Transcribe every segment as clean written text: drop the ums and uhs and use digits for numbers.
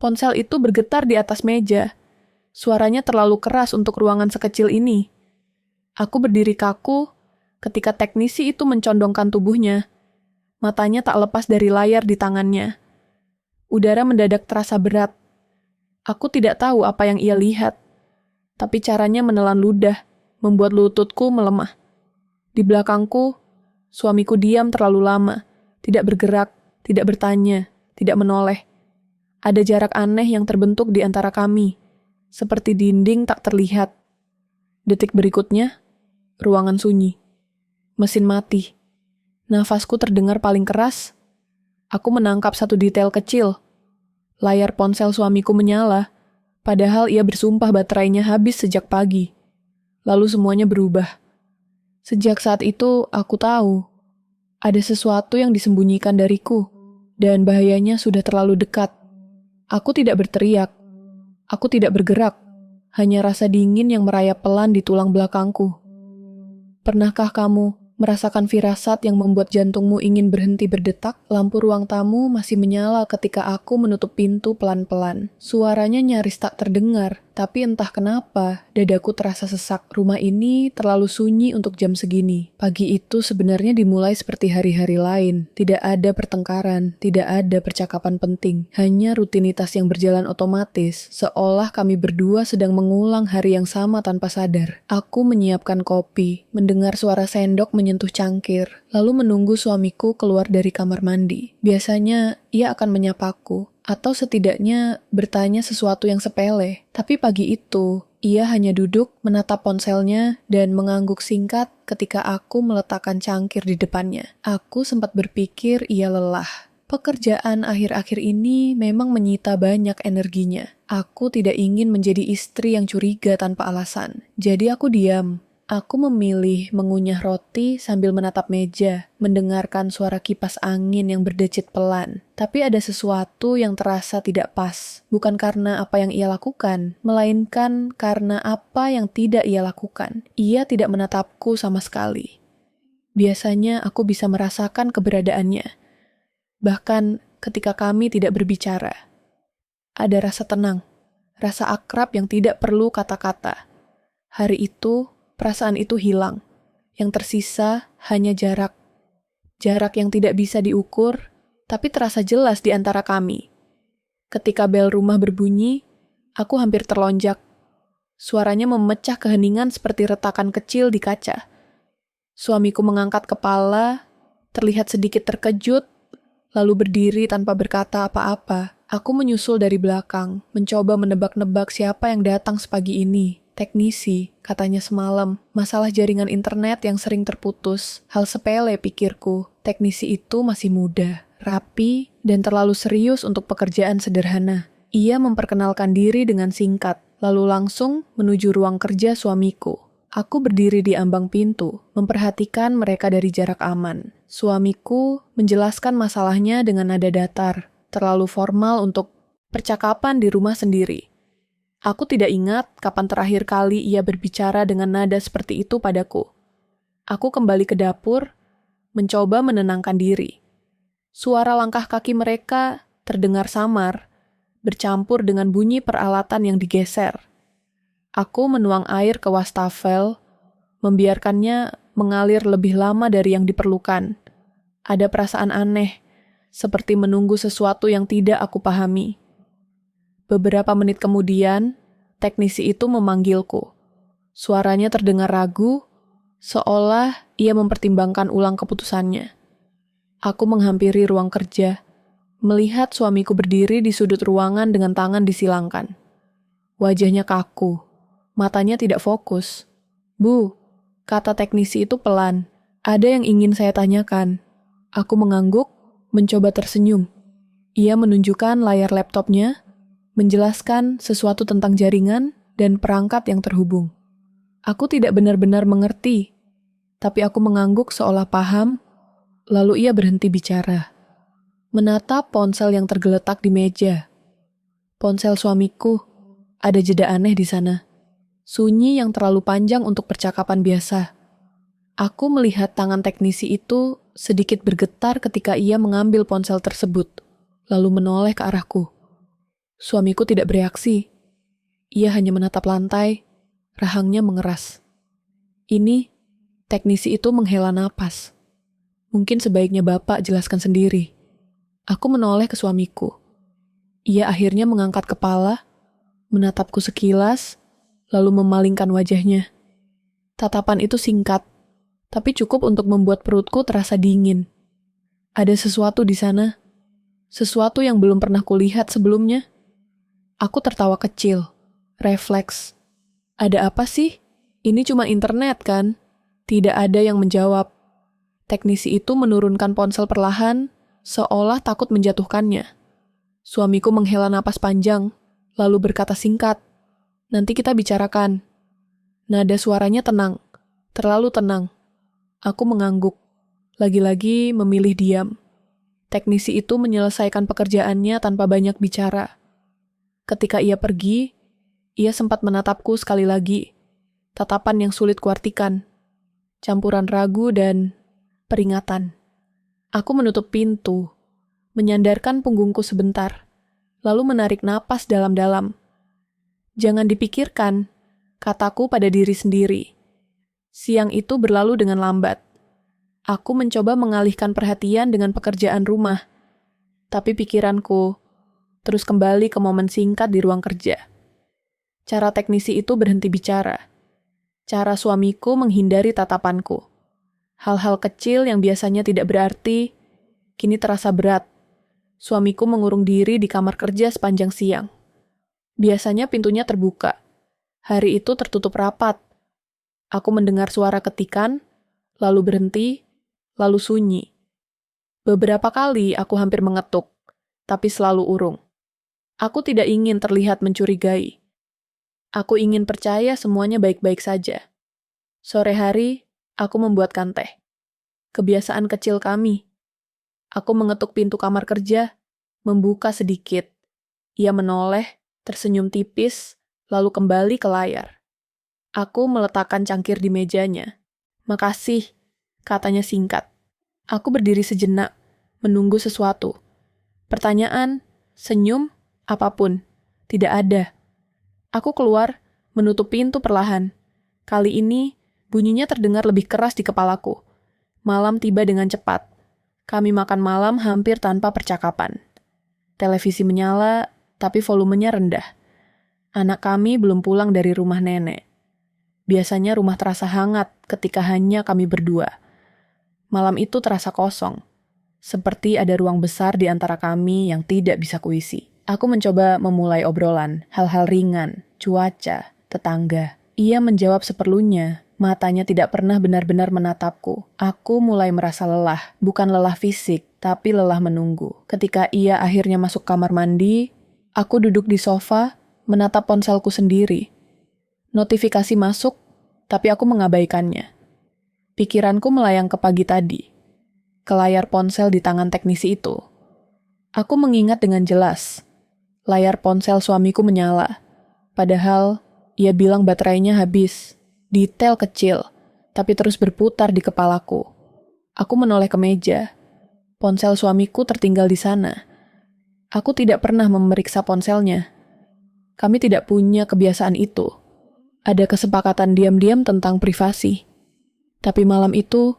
Ponsel itu bergetar di atas meja. Suaranya terlalu keras untuk ruangan sekecil ini. Aku berdiri kaku ketika teknisi itu mencondongkan tubuhnya. Matanya tak lepas dari layar di tangannya. Udara mendadak terasa berat. Aku tidak tahu apa yang ia lihat, tapi caranya menelan ludah, membuat lututku melemah. Di belakangku, suamiku diam terlalu lama, tidak bergerak, tidak bertanya, tidak menoleh. Ada jarak aneh yang terbentuk di antara kami, seperti dinding tak terlihat. Detik berikutnya, ruangan sunyi. Mesin mati. Nafasku terdengar paling keras. Aku menangkap satu detail kecil. Layar ponsel suamiku menyala, padahal ia bersumpah baterainya habis sejak pagi. Lalu semuanya berubah. Sejak saat itu, aku tahu ada sesuatu yang disembunyikan dariku, dan bahayanya sudah terlalu dekat. Aku tidak berteriak. Aku tidak bergerak. Hanya rasa dingin yang merayap pelan di tulang belakangku. Pernahkah kamu merasakan firasat yang membuat jantungmu ingin berhenti berdetak? Lampu ruang tamu masih menyala ketika aku menutup pintu pelan-pelan. Suaranya nyaris tak terdengar, tapi entah kenapa, dadaku terasa sesak. Rumah ini terlalu sunyi untuk jam segini. Pagi itu sebenarnya dimulai seperti hari-hari lain. Tidak ada pertengkaran, tidak ada percakapan penting. Hanya rutinitas yang berjalan otomatis, seolah kami berdua sedang mengulang hari yang sama tanpa sadar. Aku menyiapkan kopi, mendengar suara sendok menyentuh cangkir, lalu menunggu suamiku keluar dari kamar mandi. Biasanya, ia akan menyapaku, atau setidaknya bertanya sesuatu yang sepele. Tapi pagi itu, ia hanya duduk menatap ponselnya dan mengangguk singkat ketika aku meletakkan cangkir di depannya. Aku sempat berpikir ia lelah. Pekerjaan akhir-akhir ini memang menyita banyak energinya. Aku tidak ingin menjadi istri yang curiga tanpa alasan. Jadi aku diam. Aku memilih mengunyah roti sambil menatap meja, mendengarkan suara kipas angin yang berdecit pelan. Tapi ada sesuatu yang terasa tidak pas, bukan karena apa yang ia lakukan, melainkan karena apa yang tidak ia lakukan. Ia tidak menatapku sama sekali. Biasanya aku bisa merasakan keberadaannya, bahkan ketika kami tidak berbicara. Ada rasa tenang, rasa akrab yang tidak perlu kata-kata. Hari itu, perasaan itu hilang. Yang tersisa hanya jarak. Jarak yang tidak bisa diukur, tapi terasa jelas di antara kami. Ketika bel rumah berbunyi, aku hampir terlonjak. Suaranya memecah keheningan seperti retakan kecil di kaca. Suamiku mengangkat kepala, terlihat sedikit terkejut, lalu berdiri tanpa berkata apa-apa. Aku menyusul dari belakang, mencoba menebak-nebak siapa yang datang sepagi ini. Teknisi, katanya semalam, masalah jaringan internet yang sering terputus. Hal sepele pikirku, teknisi itu masih muda, rapi, dan terlalu serius untuk pekerjaan sederhana. Ia memperkenalkan diri dengan singkat, lalu langsung menuju ruang kerja suamiku. Aku berdiri di ambang pintu, memperhatikan mereka dari jarak aman. Suamiku menjelaskan masalahnya dengan nada datar, terlalu formal untuk percakapan di rumah sendiri. Aku tidak ingat kapan terakhir kali ia berbicara dengan nada seperti itu padaku. Aku kembali ke dapur, mencoba menenangkan diri. Suara langkah kaki mereka terdengar samar, bercampur dengan bunyi peralatan yang digeser. Aku menuang air ke wastafel, membiarkannya mengalir lebih lama dari yang diperlukan. Ada perasaan aneh, seperti menunggu sesuatu yang tidak aku pahami. Beberapa menit kemudian, teknisi itu memanggilku. Suaranya terdengar ragu, seolah ia mempertimbangkan ulang keputusannya. Aku menghampiri ruang kerja, melihat suamiku berdiri di sudut ruangan dengan tangan disilangkan. Wajahnya kaku, matanya tidak fokus. "Bu," kata teknisi itu pelan, "ada yang ingin saya tanyakan." Aku mengangguk, mencoba tersenyum. Ia menunjukkan layar laptopnya, menjelaskan sesuatu tentang jaringan dan perangkat yang terhubung. Aku tidak benar-benar mengerti, tapi aku mengangguk seolah paham, lalu ia berhenti bicara. Menatap ponsel yang tergeletak di meja. Ponsel suamiku, ada jeda aneh di sana. Sunyi yang terlalu panjang untuk percakapan biasa. Aku melihat tangan teknisi itu sedikit bergetar ketika ia mengambil ponsel tersebut, lalu menoleh ke arahku. Suamiku tidak bereaksi. Ia hanya menatap lantai, rahangnya mengeras. Ini, teknisi itu menghela napas. Mungkin sebaiknya Bapak jelaskan sendiri. Aku menoleh ke suamiku. Ia akhirnya mengangkat kepala, menatapku sekilas, lalu memalingkan wajahnya. Tatapan itu singkat, tapi cukup untuk membuat perutku terasa dingin. Ada sesuatu di sana, sesuatu yang belum pernah kulihat sebelumnya. Aku tertawa kecil, refleks. Ada apa sih? Ini cuma internet kan? Tidak ada yang menjawab. Teknisi itu menurunkan ponsel perlahan, seolah takut menjatuhkannya. Suamiku menghela napas panjang, lalu berkata singkat, "Nanti kita bicarakan." Nada suaranya tenang, terlalu tenang. Aku mengangguk, lagi-lagi memilih diam. Teknisi itu menyelesaikan pekerjaannya tanpa banyak bicara. Ketika ia pergi, ia sempat menatapku sekali lagi. Tatapan yang sulit kuartikan. Campuran ragu dan peringatan. Aku menutup pintu, menyandarkan punggungku sebentar, lalu menarik napas dalam-dalam. Jangan dipikirkan, kataku pada diri sendiri. Siang itu berlalu dengan lambat. Aku mencoba mengalihkan perhatian dengan pekerjaan rumah. Tapi pikiranku terus kembali ke momen singkat di ruang kerja. Cara teknisi itu berhenti bicara. Cara suamiku menghindari tatapanku. Hal-hal kecil yang biasanya tidak berarti, kini terasa berat. Suamiku mengurung diri di kamar kerja sepanjang siang. Biasanya pintunya terbuka. Hari itu tertutup rapat. Aku mendengar suara ketikan, lalu berhenti, lalu sunyi. Beberapa kali aku hampir mengetuk, tapi selalu urung. Aku tidak ingin terlihat mencurigai. Aku ingin percaya semuanya baik-baik saja. Sore hari, aku membuatkan teh. Kebiasaan kecil kami. Aku mengetuk pintu kamar kerja, membuka sedikit. Ia menoleh, tersenyum tipis, lalu kembali ke layar. Aku meletakkan cangkir di mejanya. "Makasih," katanya singkat. Aku berdiri sejenak, menunggu sesuatu. Pertanyaan, senyum, apapun. Tidak ada. Aku keluar, menutup pintu perlahan. Kali ini, bunyinya terdengar lebih keras di kepalaku. Malam tiba dengan cepat. Kami makan malam hampir tanpa percakapan. Televisi menyala, tapi volumenya rendah. Anak kami belum pulang dari rumah nenek. Biasanya rumah terasa hangat ketika hanya kami berdua. Malam itu terasa kosong. Seperti ada ruang besar di antara kami yang tidak bisa kuisi. Aku mencoba memulai obrolan, hal-hal ringan, cuaca, tetangga. Ia menjawab seperlunya, matanya tidak pernah benar-benar menatapku. Aku mulai merasa lelah, bukan lelah fisik, tapi lelah menunggu. Ketika ia akhirnya masuk kamar mandi, aku duduk di sofa, menatap ponselku sendiri. Notifikasi masuk, tapi aku mengabaikannya. Pikiranku melayang ke pagi tadi, ke layar ponsel di tangan teknisi itu. Aku mengingat dengan jelas. Layar ponsel suamiku menyala. Padahal, ia bilang baterainya habis. Detail kecil, tapi terus berputar di kepalaku. Aku menoleh ke meja. Ponsel suamiku tertinggal di sana. Aku tidak pernah memeriksa ponselnya. Kami tidak punya kebiasaan itu. Ada kesepakatan diam-diam tentang privasi. Tapi malam itu,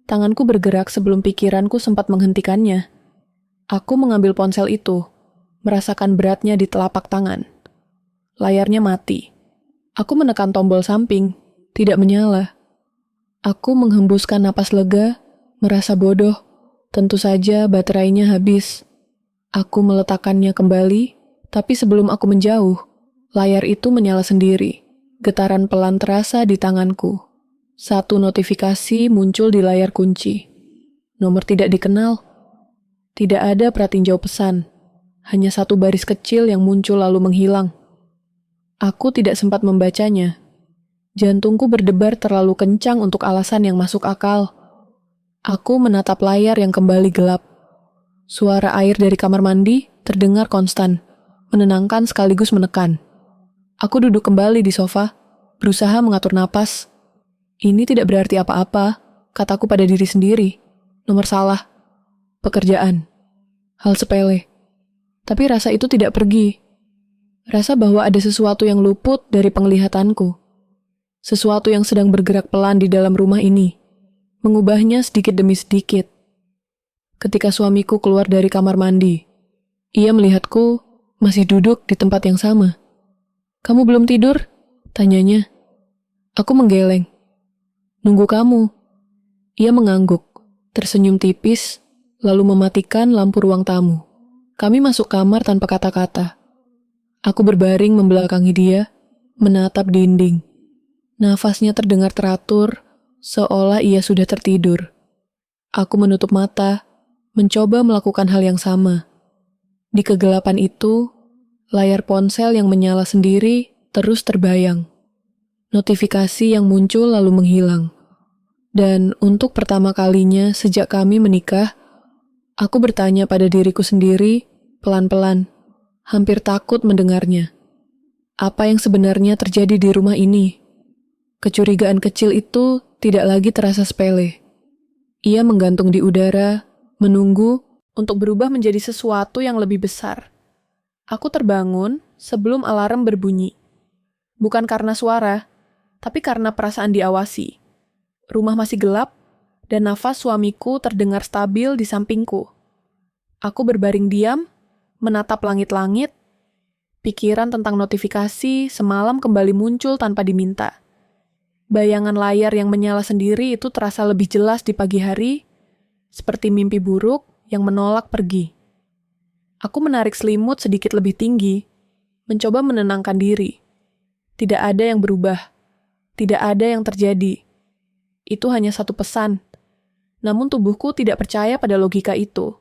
tanganku bergerak sebelum pikiranku sempat menghentikannya. Aku mengambil ponsel itu, merasakan beratnya di telapak tangan. Layarnya mati. Aku menekan tombol samping, tidak menyala. Aku menghembuskan napas lega, merasa bodoh. Tentu saja baterainya habis. Aku meletakkannya kembali, tapi sebelum aku menjauh, layar itu menyala sendiri. Getaran pelan terasa di tanganku. Satu notifikasi muncul di layar kunci. Nomor tidak dikenal. Tidak ada pratinjau pesan. Hanya satu baris kecil yang muncul lalu menghilang. Aku tidak sempat membacanya. Jantungku berdebar terlalu kencang untuk alasan yang masuk akal. Aku menatap layar yang kembali gelap. Suara air dari kamar mandi terdengar konstan, menenangkan sekaligus menekan. Aku duduk kembali di sofa, berusaha mengatur napas. Ini tidak berarti apa-apa, kataku pada diri sendiri. Nomor salah. Pekerjaan. Hal sepele. Tapi rasa itu tidak pergi. Rasa bahwa ada sesuatu yang luput dari penglihatanku. Sesuatu yang sedang bergerak pelan di dalam rumah ini, mengubahnya sedikit demi sedikit. Ketika suamiku keluar dari kamar mandi, ia melihatku masih duduk di tempat yang sama. "Kamu belum tidur?" tanyanya. Aku menggeleng. "Nunggu kamu." Ia mengangguk, tersenyum tipis, lalu mematikan lampu ruang tamu. Kami masuk kamar tanpa kata-kata. Aku berbaring membelakangi dia, menatap dinding. Nafasnya terdengar teratur, seolah ia sudah tertidur. Aku menutup mata, mencoba melakukan hal yang sama. Di kegelapan itu, layar ponsel yang menyala sendiri terus terbayang. Notifikasi yang muncul lalu menghilang. Dan untuk pertama kalinya sejak kami menikah, aku bertanya pada diriku sendiri, pelan-pelan, hampir takut mendengarnya. Apa yang sebenarnya terjadi di rumah ini? Kecurigaan kecil itu tidak lagi terasa sepele. Ia menggantung di udara, menunggu untuk berubah menjadi sesuatu yang lebih besar. Aku terbangun sebelum alarm berbunyi. Bukan karena suara, tapi karena perasaan diawasi. Rumah masih gelap, dan nafas suamiku terdengar stabil di sampingku. Aku berbaring diam, menatap langit-langit. Pikiran tentang notifikasi semalam kembali muncul tanpa diminta. Bayangan layar yang menyala sendiri itu terasa lebih jelas di pagi hari, seperti mimpi buruk yang menolak pergi. Aku menarik selimut sedikit lebih tinggi, mencoba menenangkan diri. Tidak ada yang berubah, tidak ada yang terjadi. Itu hanya satu pesan, namun tubuhku tidak percaya pada logika itu.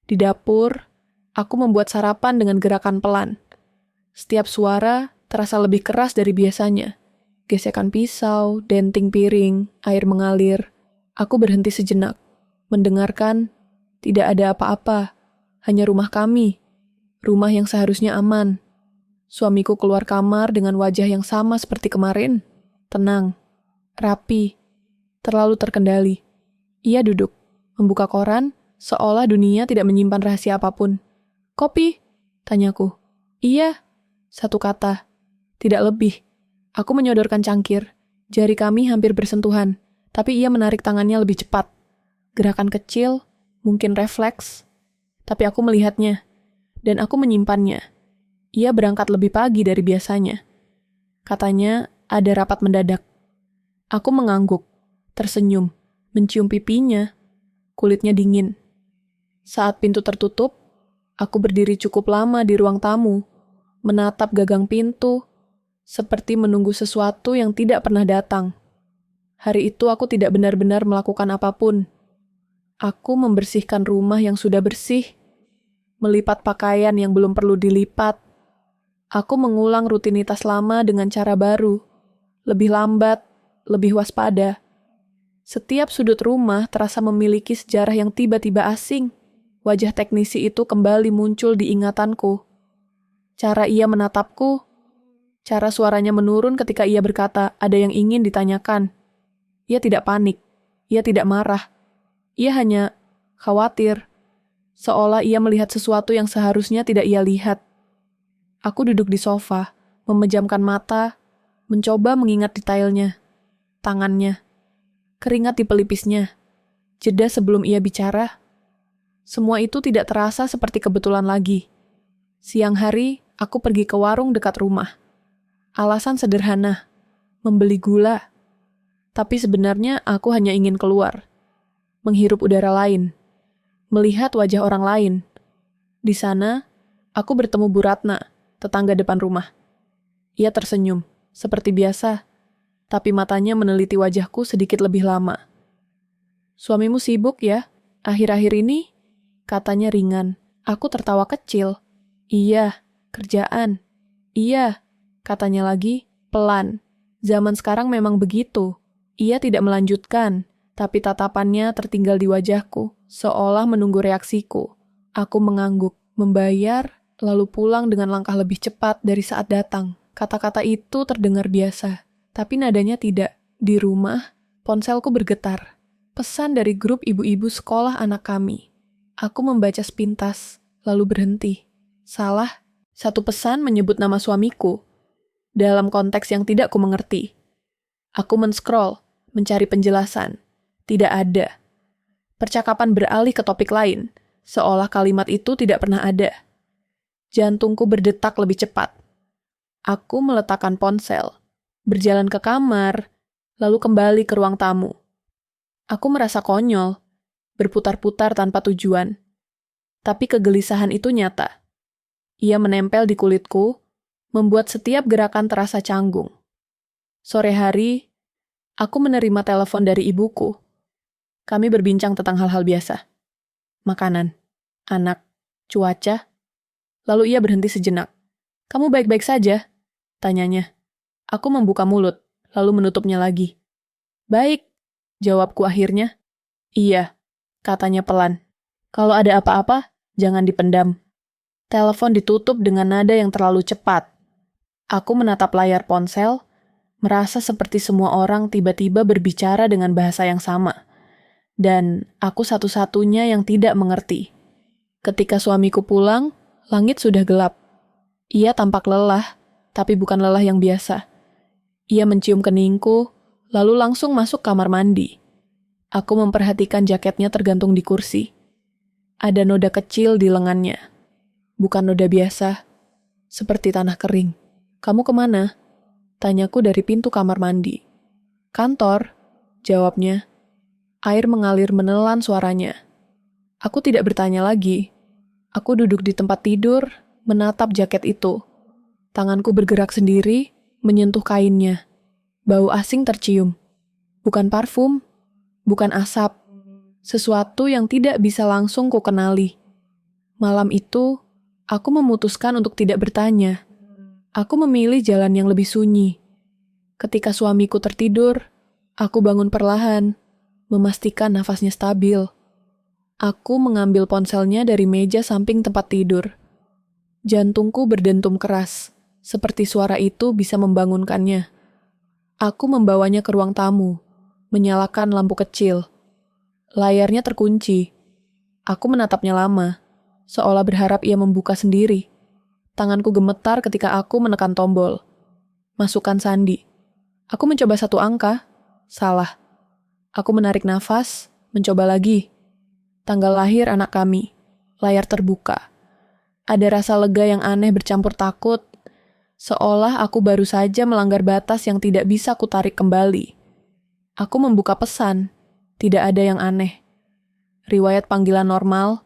Di dapur, aku membuat sarapan dengan gerakan pelan. Setiap suara terasa lebih keras dari biasanya. Gesekan pisau, denting piring, air mengalir. Aku berhenti sejenak, mendengarkan. Tidak ada apa-apa, hanya rumah kami. Rumah yang seharusnya aman. Suamiku keluar kamar dengan wajah yang sama seperti kemarin. Tenang, rapi, terlalu terkendali. Ia duduk, membuka koran, seolah dunia tidak menyimpan rahasia apapun. "Kopi?" tanyaku. "Iya." Satu kata, tidak lebih. Aku menyodorkan cangkir. Jari kami hampir bersentuhan, tapi ia menarik tangannya lebih cepat. Gerakan kecil, mungkin refleks, tapi aku melihatnya, dan aku menyimpannya. Ia berangkat lebih pagi dari biasanya. Katanya ada rapat mendadak. Aku mengangguk, tersenyum, mencium pipinya. Kulitnya dingin. Saat pintu tertutup, aku berdiri cukup lama di ruang tamu, menatap gagang pintu, seperti menunggu sesuatu yang tidak pernah datang. Hari itu aku tidak benar-benar melakukan apapun. Aku membersihkan rumah yang sudah bersih, melipat pakaian yang belum perlu dilipat. Aku mengulang rutinitas lama dengan cara baru, lebih lambat, lebih waspada. Setiap sudut rumah terasa memiliki sejarah yang tiba-tiba asing. Wajah teknisi itu kembali muncul di ingatanku. Cara ia menatapku, cara suaranya menurun ketika ia berkata ada yang ingin ditanyakan. Ia tidak panik, ia tidak marah. Ia hanya khawatir, seolah ia melihat sesuatu yang seharusnya tidak ia lihat. Aku duduk di sofa, memejamkan mata, mencoba mengingat detailnya. Tangannya, keringat di pelipisnya, jeda sebelum ia bicara. Semua itu tidak terasa seperti kebetulan lagi. Siang hari, aku pergi ke warung dekat rumah. Alasan sederhana, membeli gula. Tapi sebenarnya aku hanya ingin keluar, menghirup udara lain, melihat wajah orang lain. Di sana, aku bertemu Bu Ratna, tetangga depan rumah. Ia tersenyum, seperti biasa, tapi matanya meneliti wajahku sedikit lebih lama. "Suamimu sibuk ya, akhir-akhir ini?" katanya ringan. Aku tertawa kecil. "Iya, kerjaan." "Iya," katanya lagi, pelan. Zaman sekarang memang begitu. Ia tidak melanjutkan, tapi tatapannya tertinggal di wajahku, seolah menunggu reaksiku. Aku mengangguk, membayar, lalu pulang dengan langkah lebih cepat dari saat datang. Kata-kata itu terdengar biasa, tapi nadanya tidak. Di rumah, ponselku bergetar. Pesan dari grup ibu-ibu sekolah anak kami. Aku membaca sepintas, lalu berhenti. Salah? Satu pesan menyebut nama suamiku, dalam konteks yang tidak kumengerti. Aku men-scroll, mencari penjelasan. Tidak ada. Percakapan beralih ke topik lain, seolah kalimat itu tidak pernah ada. Jantungku berdetak lebih cepat. Aku meletakkan ponsel, berjalan ke kamar, lalu kembali ke ruang tamu. Aku merasa konyol, berputar-putar tanpa tujuan. Tapi kegelisahan itu nyata. Ia menempel di kulitku, membuat setiap gerakan terasa canggung. Sore hari, aku menerima telepon dari ibuku. Kami berbincang tentang hal-hal biasa. Makanan, anak, cuaca. Lalu ia berhenti sejenak. "Kamu baik-baik saja?" tanyanya. Aku membuka mulut, lalu menutupnya lagi. "Baik," jawabku akhirnya. "Iya," katanya pelan. "Kalau ada apa-apa, jangan dipendam." Telepon ditutup dengan nada yang terlalu cepat. Aku menatap layar ponsel, merasa seperti semua orang tiba-tiba berbicara dengan bahasa yang sama. Dan aku satu-satunya yang tidak mengerti. Ketika suamiku pulang, langit sudah gelap. Ia tampak lelah, tapi bukan lelah yang biasa. Ia mencium keningku, lalu langsung masuk kamar mandi. Aku memperhatikan jaketnya tergantung di kursi. Ada noda kecil di lengannya. Bukan noda biasa, seperti tanah kering. "Kamu kemana?" tanyaku dari pintu kamar mandi. "Kantor," jawabnya. Air mengalir menelan suaranya. Aku tidak bertanya lagi. Aku duduk di tempat tidur, menatap jaket itu. Tanganku bergerak sendiri, menyentuh kainnya. Bau asing tercium. Bukan parfum, bukan asap. Sesuatu yang tidak bisa langsung kukenali. Malam itu, aku memutuskan untuk tidak bertanya. Aku memilih jalan yang lebih sunyi. Ketika suamiku tertidur, aku bangun perlahan, memastikan nafasnya stabil. Aku mengambil ponselnya dari meja samping tempat tidur. Jantungku berdentum keras, seperti suara itu bisa membangunkannya. Aku membawanya ke ruang tamu, menyalakan lampu kecil. Layarnya terkunci. Aku menatapnya lama, seolah berharap ia membuka sendiri. Tanganku gemetar ketika aku menekan tombol. Masukkan sandi. Aku mencoba satu angka. Salah. Aku menarik nafas, mencoba lagi. Tanggal lahir anak kami. Layar terbuka. Ada rasa lega yang aneh bercampur takut, seolah aku baru saja melanggar batas yang tidak bisa kutarik kembali. Aku membuka pesan. Tidak ada yang aneh. Riwayat panggilan normal,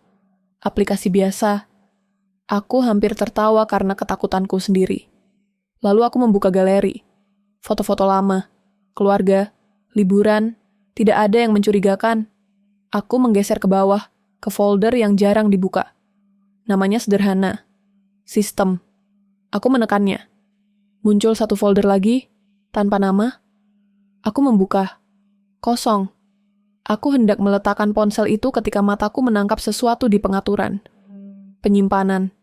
aplikasi biasa. Aku hampir tertawa karena ketakutanku sendiri. Lalu aku membuka galeri. Foto-foto lama, keluarga, liburan, tidak ada yang mencurigakan. Aku menggeser ke bawah, ke folder yang jarang dibuka. Namanya sederhana. Sistem. Aku menekannya. Muncul satu folder lagi, tanpa nama. Aku membuka. Kosong. Aku hendak meletakkan ponsel itu ketika mataku menangkap sesuatu di pengaturan. Penyimpanan.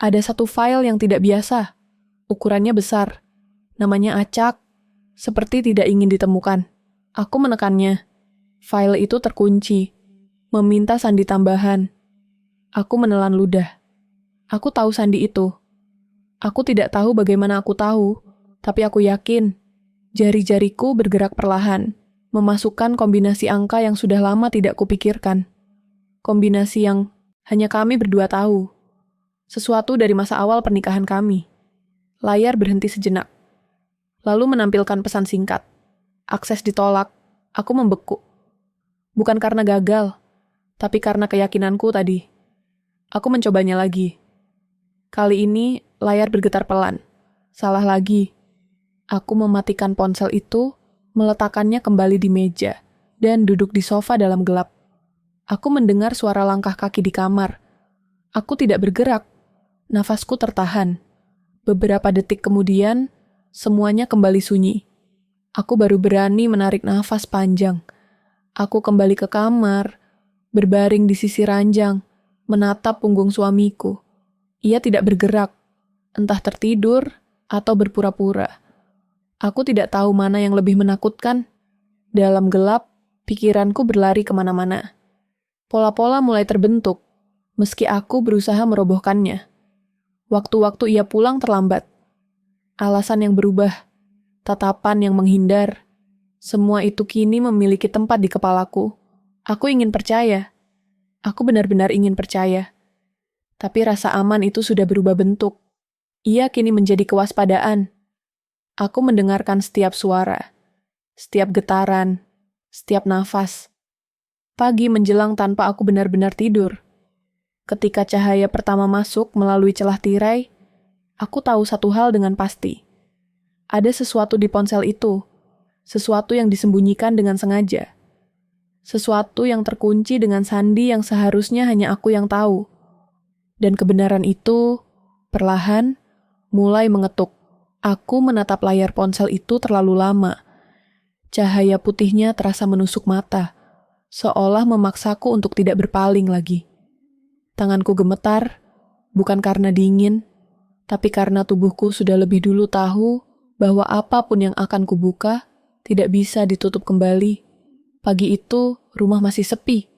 Ada satu file yang tidak biasa. Ukurannya besar. Namanya acak. Seperti tidak ingin ditemukan. Aku menekannya. File itu terkunci. Meminta sandi tambahan. Aku menelan ludah. Aku tahu sandi itu. Aku tidak tahu bagaimana aku tahu, tapi aku yakin. Jari-jariku bergerak perlahan, memasukkan kombinasi angka yang sudah lama tidak kupikirkan. Kombinasi yang hanya kami berdua tahu. Sesuatu dari masa awal pernikahan kami. Layar berhenti sejenak. Lalu menampilkan pesan singkat. Akses ditolak. Aku membeku. Bukan karena gagal, tapi karena keyakinanku tadi. Aku mencobanya lagi. Kali ini layar bergetar pelan. Salah lagi. Aku mematikan ponsel itu, meletakkannya kembali di meja, dan duduk di sofa dalam gelap. Aku mendengar suara langkah kaki di kamar. Aku tidak bergerak. Nafasku tertahan. Beberapa detik kemudian, semuanya kembali sunyi. Aku baru berani menarik nafas panjang. Aku kembali ke kamar, berbaring di sisi ranjang, menatap punggung suamiku. Ia tidak bergerak, entah tertidur atau berpura-pura. Aku tidak tahu mana yang lebih menakutkan. Dalam gelap, pikiranku berlari kemana-mana. Pola-pola mulai terbentuk, meski aku berusaha merobohkannya. Waktu-waktu ia pulang terlambat. Alasan yang berubah, tatapan yang menghindar, semua itu kini memiliki tempat di kepalaku. Aku ingin percaya. Aku benar-benar ingin percaya. Tapi rasa aman itu sudah berubah bentuk. Ia kini menjadi kewaspadaan. Aku mendengarkan setiap suara, setiap getaran, setiap nafas. Pagi menjelang tanpa aku benar-benar tidur. Ketika cahaya pertama masuk melalui celah tirai, aku tahu satu hal dengan pasti. Ada sesuatu di ponsel itu, sesuatu yang disembunyikan dengan sengaja. Sesuatu yang terkunci dengan sandi yang seharusnya hanya aku yang tahu. Dan kebenaran itu, perlahan, mulai mengetuk. Aku menatap layar ponsel itu terlalu lama. Cahaya putihnya terasa menusuk mata, seolah memaksaku untuk tidak berpaling lagi. Tanganku gemetar, bukan karena dingin, tapi karena tubuhku sudah lebih dulu tahu bahwa apapun yang akan kubuka tidak bisa ditutup kembali. Pagi itu, rumah masih sepi.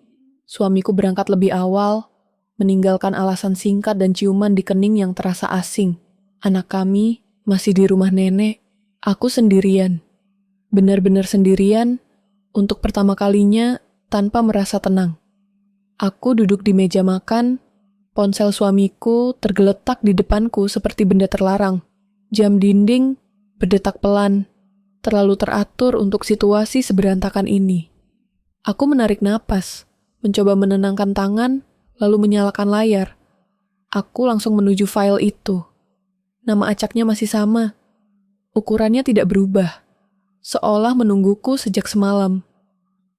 Suamiku berangkat lebih awal, meninggalkan alasan singkat dan ciuman di kening yang terasa asing. Anak kami masih di rumah nenek. Aku sendirian. Benar-benar sendirian, untuk pertama kalinya tanpa merasa tenang. Aku duduk di meja makan, ponsel suamiku tergeletak di depanku seperti benda terlarang. Jam dinding berdetak pelan, terlalu teratur untuk situasi seberantakan ini. Aku menarik napas, mencoba menenangkan tangan, lalu menyalakan layar. Aku langsung menuju file itu. Nama acaknya masih sama. Ukurannya tidak berubah, seolah menungguku sejak semalam.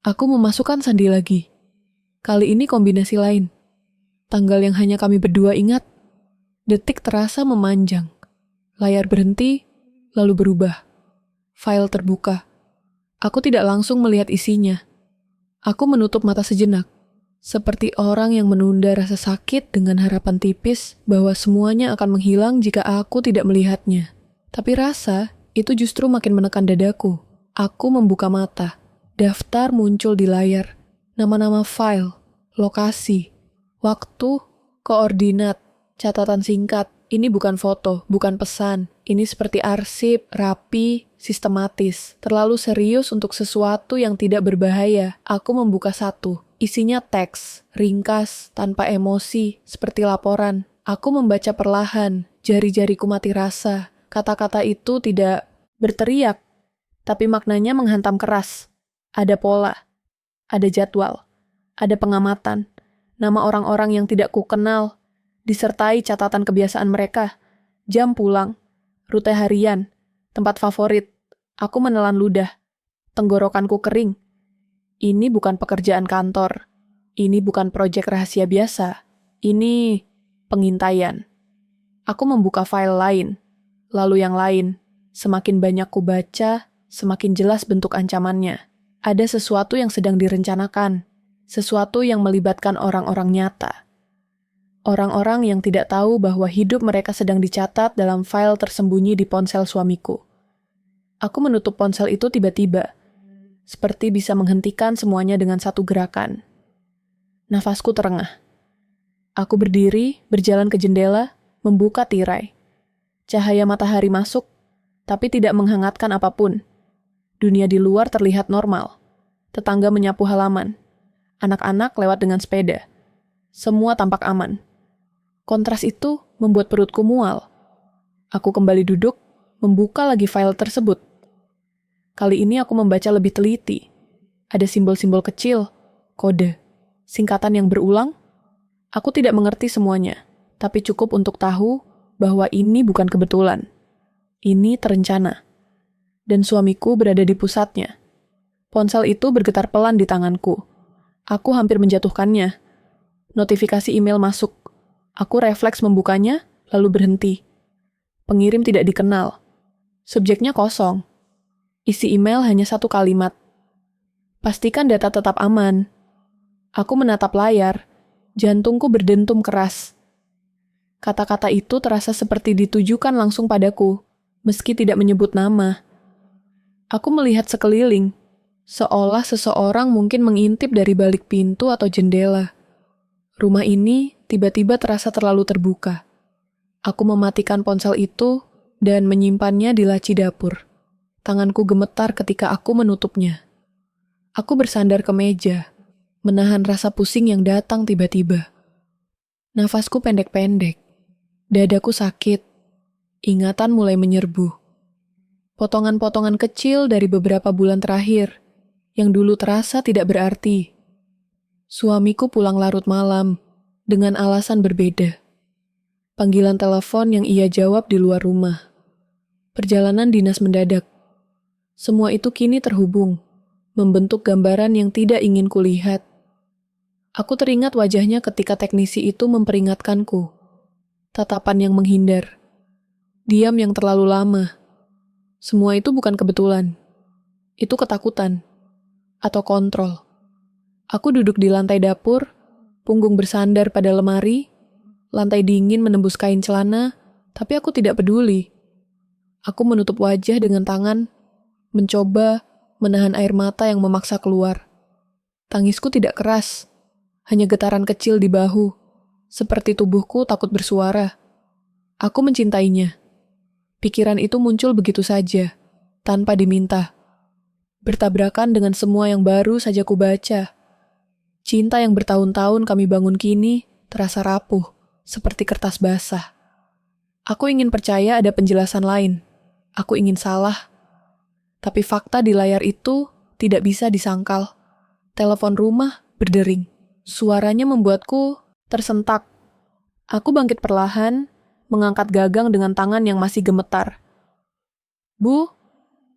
Aku memasukkan sandi lagi. Kali ini kombinasi lain. Tanggal yang hanya kami berdua ingat. Detik terasa memanjang. Layar berhenti, lalu berubah. File terbuka. Aku tidak langsung melihat isinya. Aku menutup mata sejenak, seperti orang yang menunda rasa sakit dengan harapan tipis bahwa semuanya akan menghilang jika aku tidak melihatnya. Tapi rasa itu justru makin menekan dadaku. Aku membuka mata. Daftar muncul di layar. Nama-nama file, lokasi, waktu, koordinat, catatan singkat. Ini bukan foto, bukan pesan. Ini seperti arsip, rapi, sistematis. Terlalu serius untuk sesuatu yang tidak berbahaya. Aku membuka satu. Isinya teks, ringkas, tanpa emosi, seperti laporan. Aku membaca perlahan, jari-jariku mati rasa. Kata-kata itu tidak berteriak, tapi maknanya menghantam keras. Ada pola, ada jadwal, ada pengamatan, nama orang-orang yang tidak kukenal, disertai catatan kebiasaan mereka, jam pulang, rute harian, tempat favorit. Aku menelan ludah, tenggorokanku kering. Ini bukan pekerjaan kantor, ini bukan proyek rahasia biasa, ini pengintaian. Aku membuka file lain, lalu yang lain. Semakin banyak ku baca, semakin jelas bentuk ancamannya. Ada sesuatu yang sedang direncanakan, sesuatu yang melibatkan orang-orang nyata. Orang-orang yang tidak tahu bahwa hidup mereka sedang dicatat dalam file tersembunyi di ponsel suamiku. Aku menutup ponsel itu tiba-tiba, seperti bisa menghentikan semuanya dengan satu gerakan. Nafasku terengah. Aku berdiri, berjalan ke jendela, membuka tirai. Cahaya matahari masuk, tapi tidak menghangatkan apapun. Dunia di luar terlihat normal. Tetangga menyapu halaman. Anak-anak lewat dengan sepeda. Semua tampak aman. Kontras itu membuat perutku mual. Aku kembali duduk, membuka lagi file tersebut. Kali ini aku membaca lebih teliti. Ada simbol-simbol kecil, kode, singkatan yang berulang. Aku tidak mengerti semuanya, tapi cukup untuk tahu bahwa ini bukan kebetulan. Ini terencana. Dan suamiku berada di pusatnya. Ponsel itu bergetar pelan di tanganku. Aku hampir menjatuhkannya. Notifikasi email masuk. Aku refleks membukanya, lalu berhenti. Pengirim tidak dikenal. Subjeknya kosong. Isi email hanya satu kalimat. Pastikan data tetap aman. Aku menatap layar. Jantungku berdentum keras. Kata-kata itu terasa seperti ditujukan langsung padaku, meski tidak menyebut nama. Aku melihat sekeliling, seolah seseorang mungkin mengintip dari balik pintu atau jendela. Rumah ini tiba-tiba terasa terlalu terbuka. Aku mematikan ponsel itu dan menyimpannya di laci dapur. Tanganku gemetar ketika aku menutupnya. Aku bersandar ke meja, menahan rasa pusing yang datang tiba-tiba. Nafasku pendek-pendek, dadaku sakit, ingatan mulai menyerbu. Potongan-potongan kecil dari beberapa bulan terakhir, yang dulu terasa tidak berarti. Suamiku pulang larut malam, dengan alasan berbeda. Panggilan telepon yang ia jawab di luar rumah. Perjalanan dinas mendadak. Semua itu kini terhubung, membentuk gambaran yang tidak ingin kulihat. Aku teringat wajahnya ketika teknisi itu memperingatkanku. Tatapan yang menghindar. Diam yang terlalu lama. Semua itu bukan kebetulan. Itu ketakutan. Atau kontrol. Aku duduk di lantai dapur, punggung bersandar pada lemari, lantai dingin menembus kain celana, tapi aku tidak peduli. Aku menutup wajah dengan tangan, mencoba menahan air mata yang memaksa keluar. Tangisku tidak keras, hanya getaran kecil di bahu, seperti tubuhku takut bersuara. Aku mencintainya. Pikiran itu muncul begitu saja, tanpa diminta. Bertabrakan dengan semua yang baru saja kubaca. Cinta yang bertahun-tahun kami bangun kini terasa rapuh, seperti kertas basah. Aku ingin percaya ada penjelasan lain. Aku ingin salah. Tapi fakta di layar itu tidak bisa disangkal. Telepon rumah berdering. Suaranya membuatku tersentak. Aku bangkit perlahan, mengangkat gagang dengan tangan yang masih gemetar. "Bu,"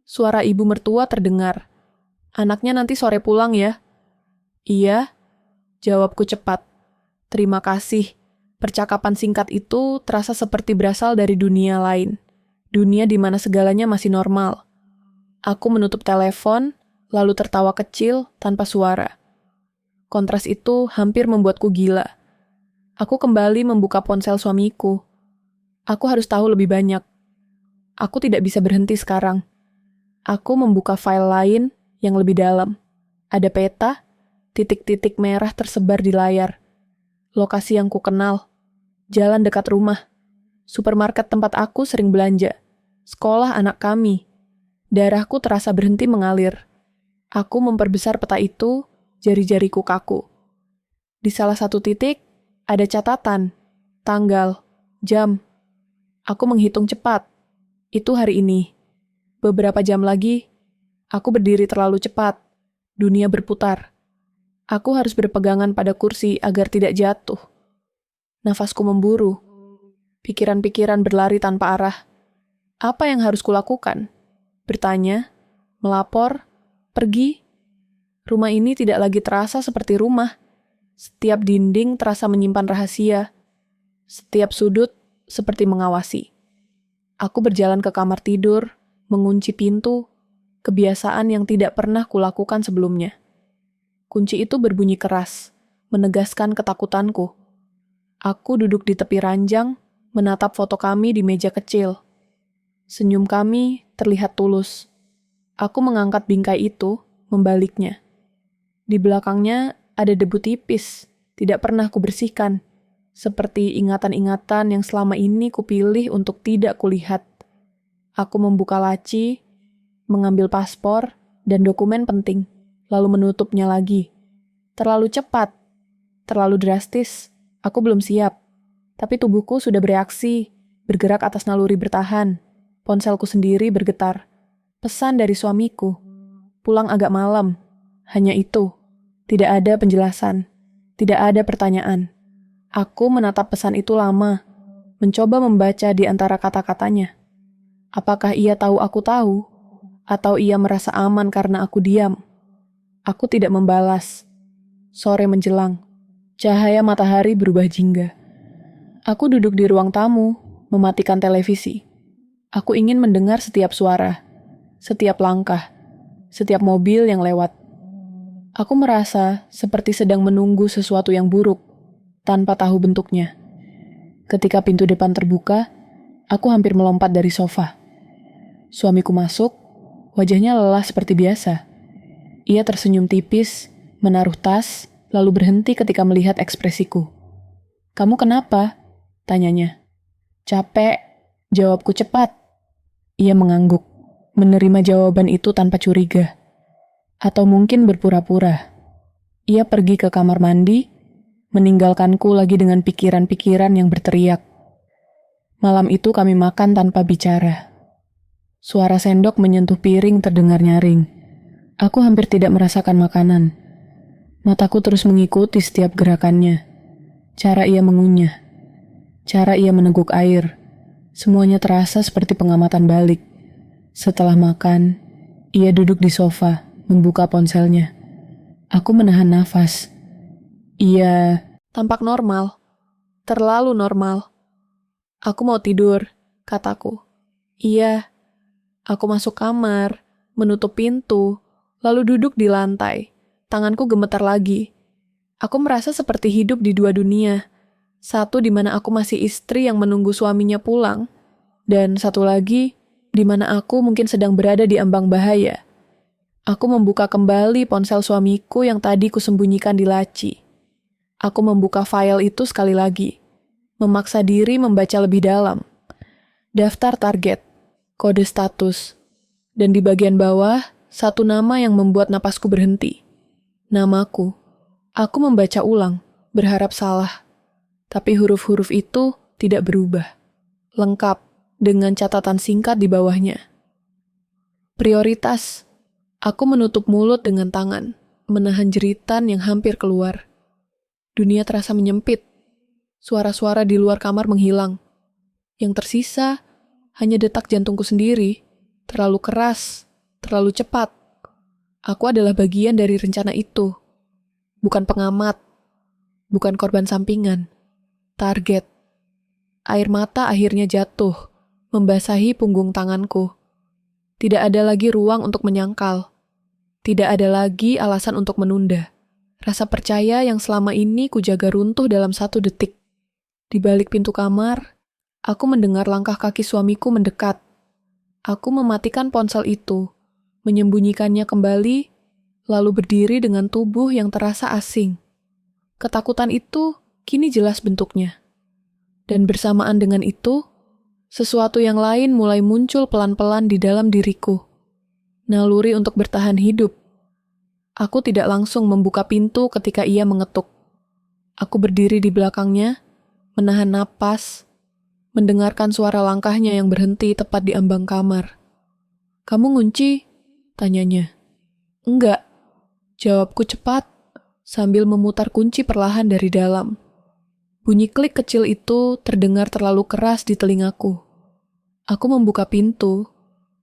suara ibu mertua terdengar. "Anaknya nanti sore pulang ya?" "Iya," jawabku cepat. "Terima kasih." Percakapan singkat itu terasa seperti berasal dari dunia lain. Dunia di mana segalanya masih normal. Aku menutup telepon, lalu tertawa kecil tanpa suara. Kontras itu hampir membuatku gila. Aku kembali membuka ponsel suamiku. Aku harus tahu lebih banyak. Aku tidak bisa berhenti sekarang. Aku membuka file lain yang lebih dalam. Ada peta, titik-titik merah tersebar di layar. Lokasi yang kukenal. Jalan dekat rumah. Supermarket tempat aku sering belanja. Sekolah anak kami. Darahku terasa berhenti mengalir. Aku memperbesar peta itu, jari-jariku kaku. Di salah satu titik, ada catatan, tanggal, jam. Aku menghitung cepat. Itu hari ini. Beberapa jam lagi, aku berdiri terlalu cepat. Dunia berputar. Aku harus berpegangan pada kursi agar tidak jatuh. Nafasku memburu. Pikiran-pikiran berlari tanpa arah. Apa yang harus kulakukan? Bertanya, melapor, pergi. Rumah ini tidak lagi terasa seperti rumah. Setiap dinding terasa menyimpan rahasia. Setiap sudut seperti mengawasi. Aku berjalan ke kamar tidur, mengunci pintu, kebiasaan yang tidak pernah kulakukan sebelumnya. Kunci itu berbunyi keras, menegaskan ketakutanku. Aku duduk di tepi ranjang, menatap foto kami di meja kecil. Senyum kami terlihat tulus. Aku mengangkat bingkai itu, membaliknya. Di belakangnya ada debu tipis, tidak pernah kubersihkan. Seperti ingatan-ingatan yang selama ini kupilih untuk tidak kulihat. Aku membuka laci, mengambil paspor dan dokumen penting, lalu menutupnya lagi. Terlalu cepat, terlalu drastis, aku belum siap. Tapi tubuhku sudah bereaksi, bergerak atas naluri bertahan. Ponselku sendiri bergetar. Pesan dari suamiku. Pulang agak malam. Hanya itu. Tidak ada penjelasan. Tidak ada pertanyaan. Aku menatap pesan itu lama. Mencoba membaca di antara kata-katanya. Apakah ia tahu aku tahu? Atau ia merasa aman karena aku diam? Aku tidak membalas. Sore menjelang. Cahaya matahari berubah jingga. Aku duduk di ruang tamu, mematikan televisi. Aku ingin mendengar setiap suara, setiap langkah, setiap mobil yang lewat. Aku merasa seperti sedang menunggu sesuatu yang buruk, tanpa tahu bentuknya. Ketika pintu depan terbuka, aku hampir melompat dari sofa. Suamiku masuk, wajahnya lelah seperti biasa. Ia tersenyum tipis, menaruh tas, lalu berhenti ketika melihat ekspresiku. "Kamu kenapa?" tanyanya. Capek, jawabku cepat. Ia mengangguk, menerima jawaban itu tanpa curiga. Atau mungkin berpura-pura. Ia pergi ke kamar mandi, meninggalkanku lagi dengan pikiran-pikiran yang berteriak. Malam itu kami makan tanpa bicara. Suara sendok menyentuh piring terdengar nyaring. Aku hampir tidak merasakan makanan. Mataku terus mengikuti setiap gerakannya. Cara ia mengunyah. Cara ia meneguk air. Semuanya terasa seperti pengamatan balik. Setelah makan, ia duduk di sofa, membuka ponselnya. Aku menahan nafas. Ia tampak normal. Terlalu normal. Aku mau tidur, kataku. Iya. Aku masuk kamar, menutup pintu, lalu duduk di lantai. Tanganku gemetar lagi. Aku merasa seperti hidup di dua dunia. Satu di mana aku masih istri yang menunggu suaminya pulang, dan satu lagi di mana aku mungkin sedang berada di ambang bahaya. Aku membuka kembali ponsel suamiku yang tadi kusembunyikan di laci. Aku membuka file itu sekali lagi, memaksa diri membaca lebih dalam. Daftar target, kode status, dan di bagian bawah, satu nama yang membuat napasku berhenti. Namaku. Aku membaca ulang, berharap salah. Tapi huruf-huruf itu tidak berubah. Lengkap, dengan catatan singkat di bawahnya. Prioritas. Aku menutup mulut dengan tangan, menahan jeritan yang hampir keluar. Dunia terasa menyempit. Suara-suara di luar kamar menghilang. Yang tersisa hanya detak jantungku sendiri, terlalu keras, terlalu cepat. Aku adalah bagian dari rencana itu. Bukan pengamat, bukan korban sampingan. Target. Air mata akhirnya jatuh, membasahi punggung tanganku. Tidak ada lagi ruang untuk menyangkal. Tidak ada lagi alasan untuk menunda. Rasa percaya yang selama ini kujaga runtuh dalam 1 detik. Di balik pintu kamar, aku mendengar langkah kaki suamiku mendekat. Aku mematikan ponsel itu, menyembunyikannya kembali, lalu berdiri dengan tubuh yang terasa asing. Ketakutan itu kini jelas bentuknya. Dan bersamaan dengan itu, sesuatu yang lain mulai muncul pelan-pelan di dalam diriku. Naluri untuk bertahan hidup. Aku tidak langsung membuka pintu ketika ia mengetuk. Aku berdiri di belakangnya, menahan napas, mendengarkan suara langkahnya yang berhenti tepat di ambang kamar. "Kamu ngunci?" tanyanya. "Enggak," jawabku cepat, sambil memutar kunci perlahan dari dalam. Bunyi klik kecil itu terdengar terlalu keras di telingaku. Aku membuka pintu,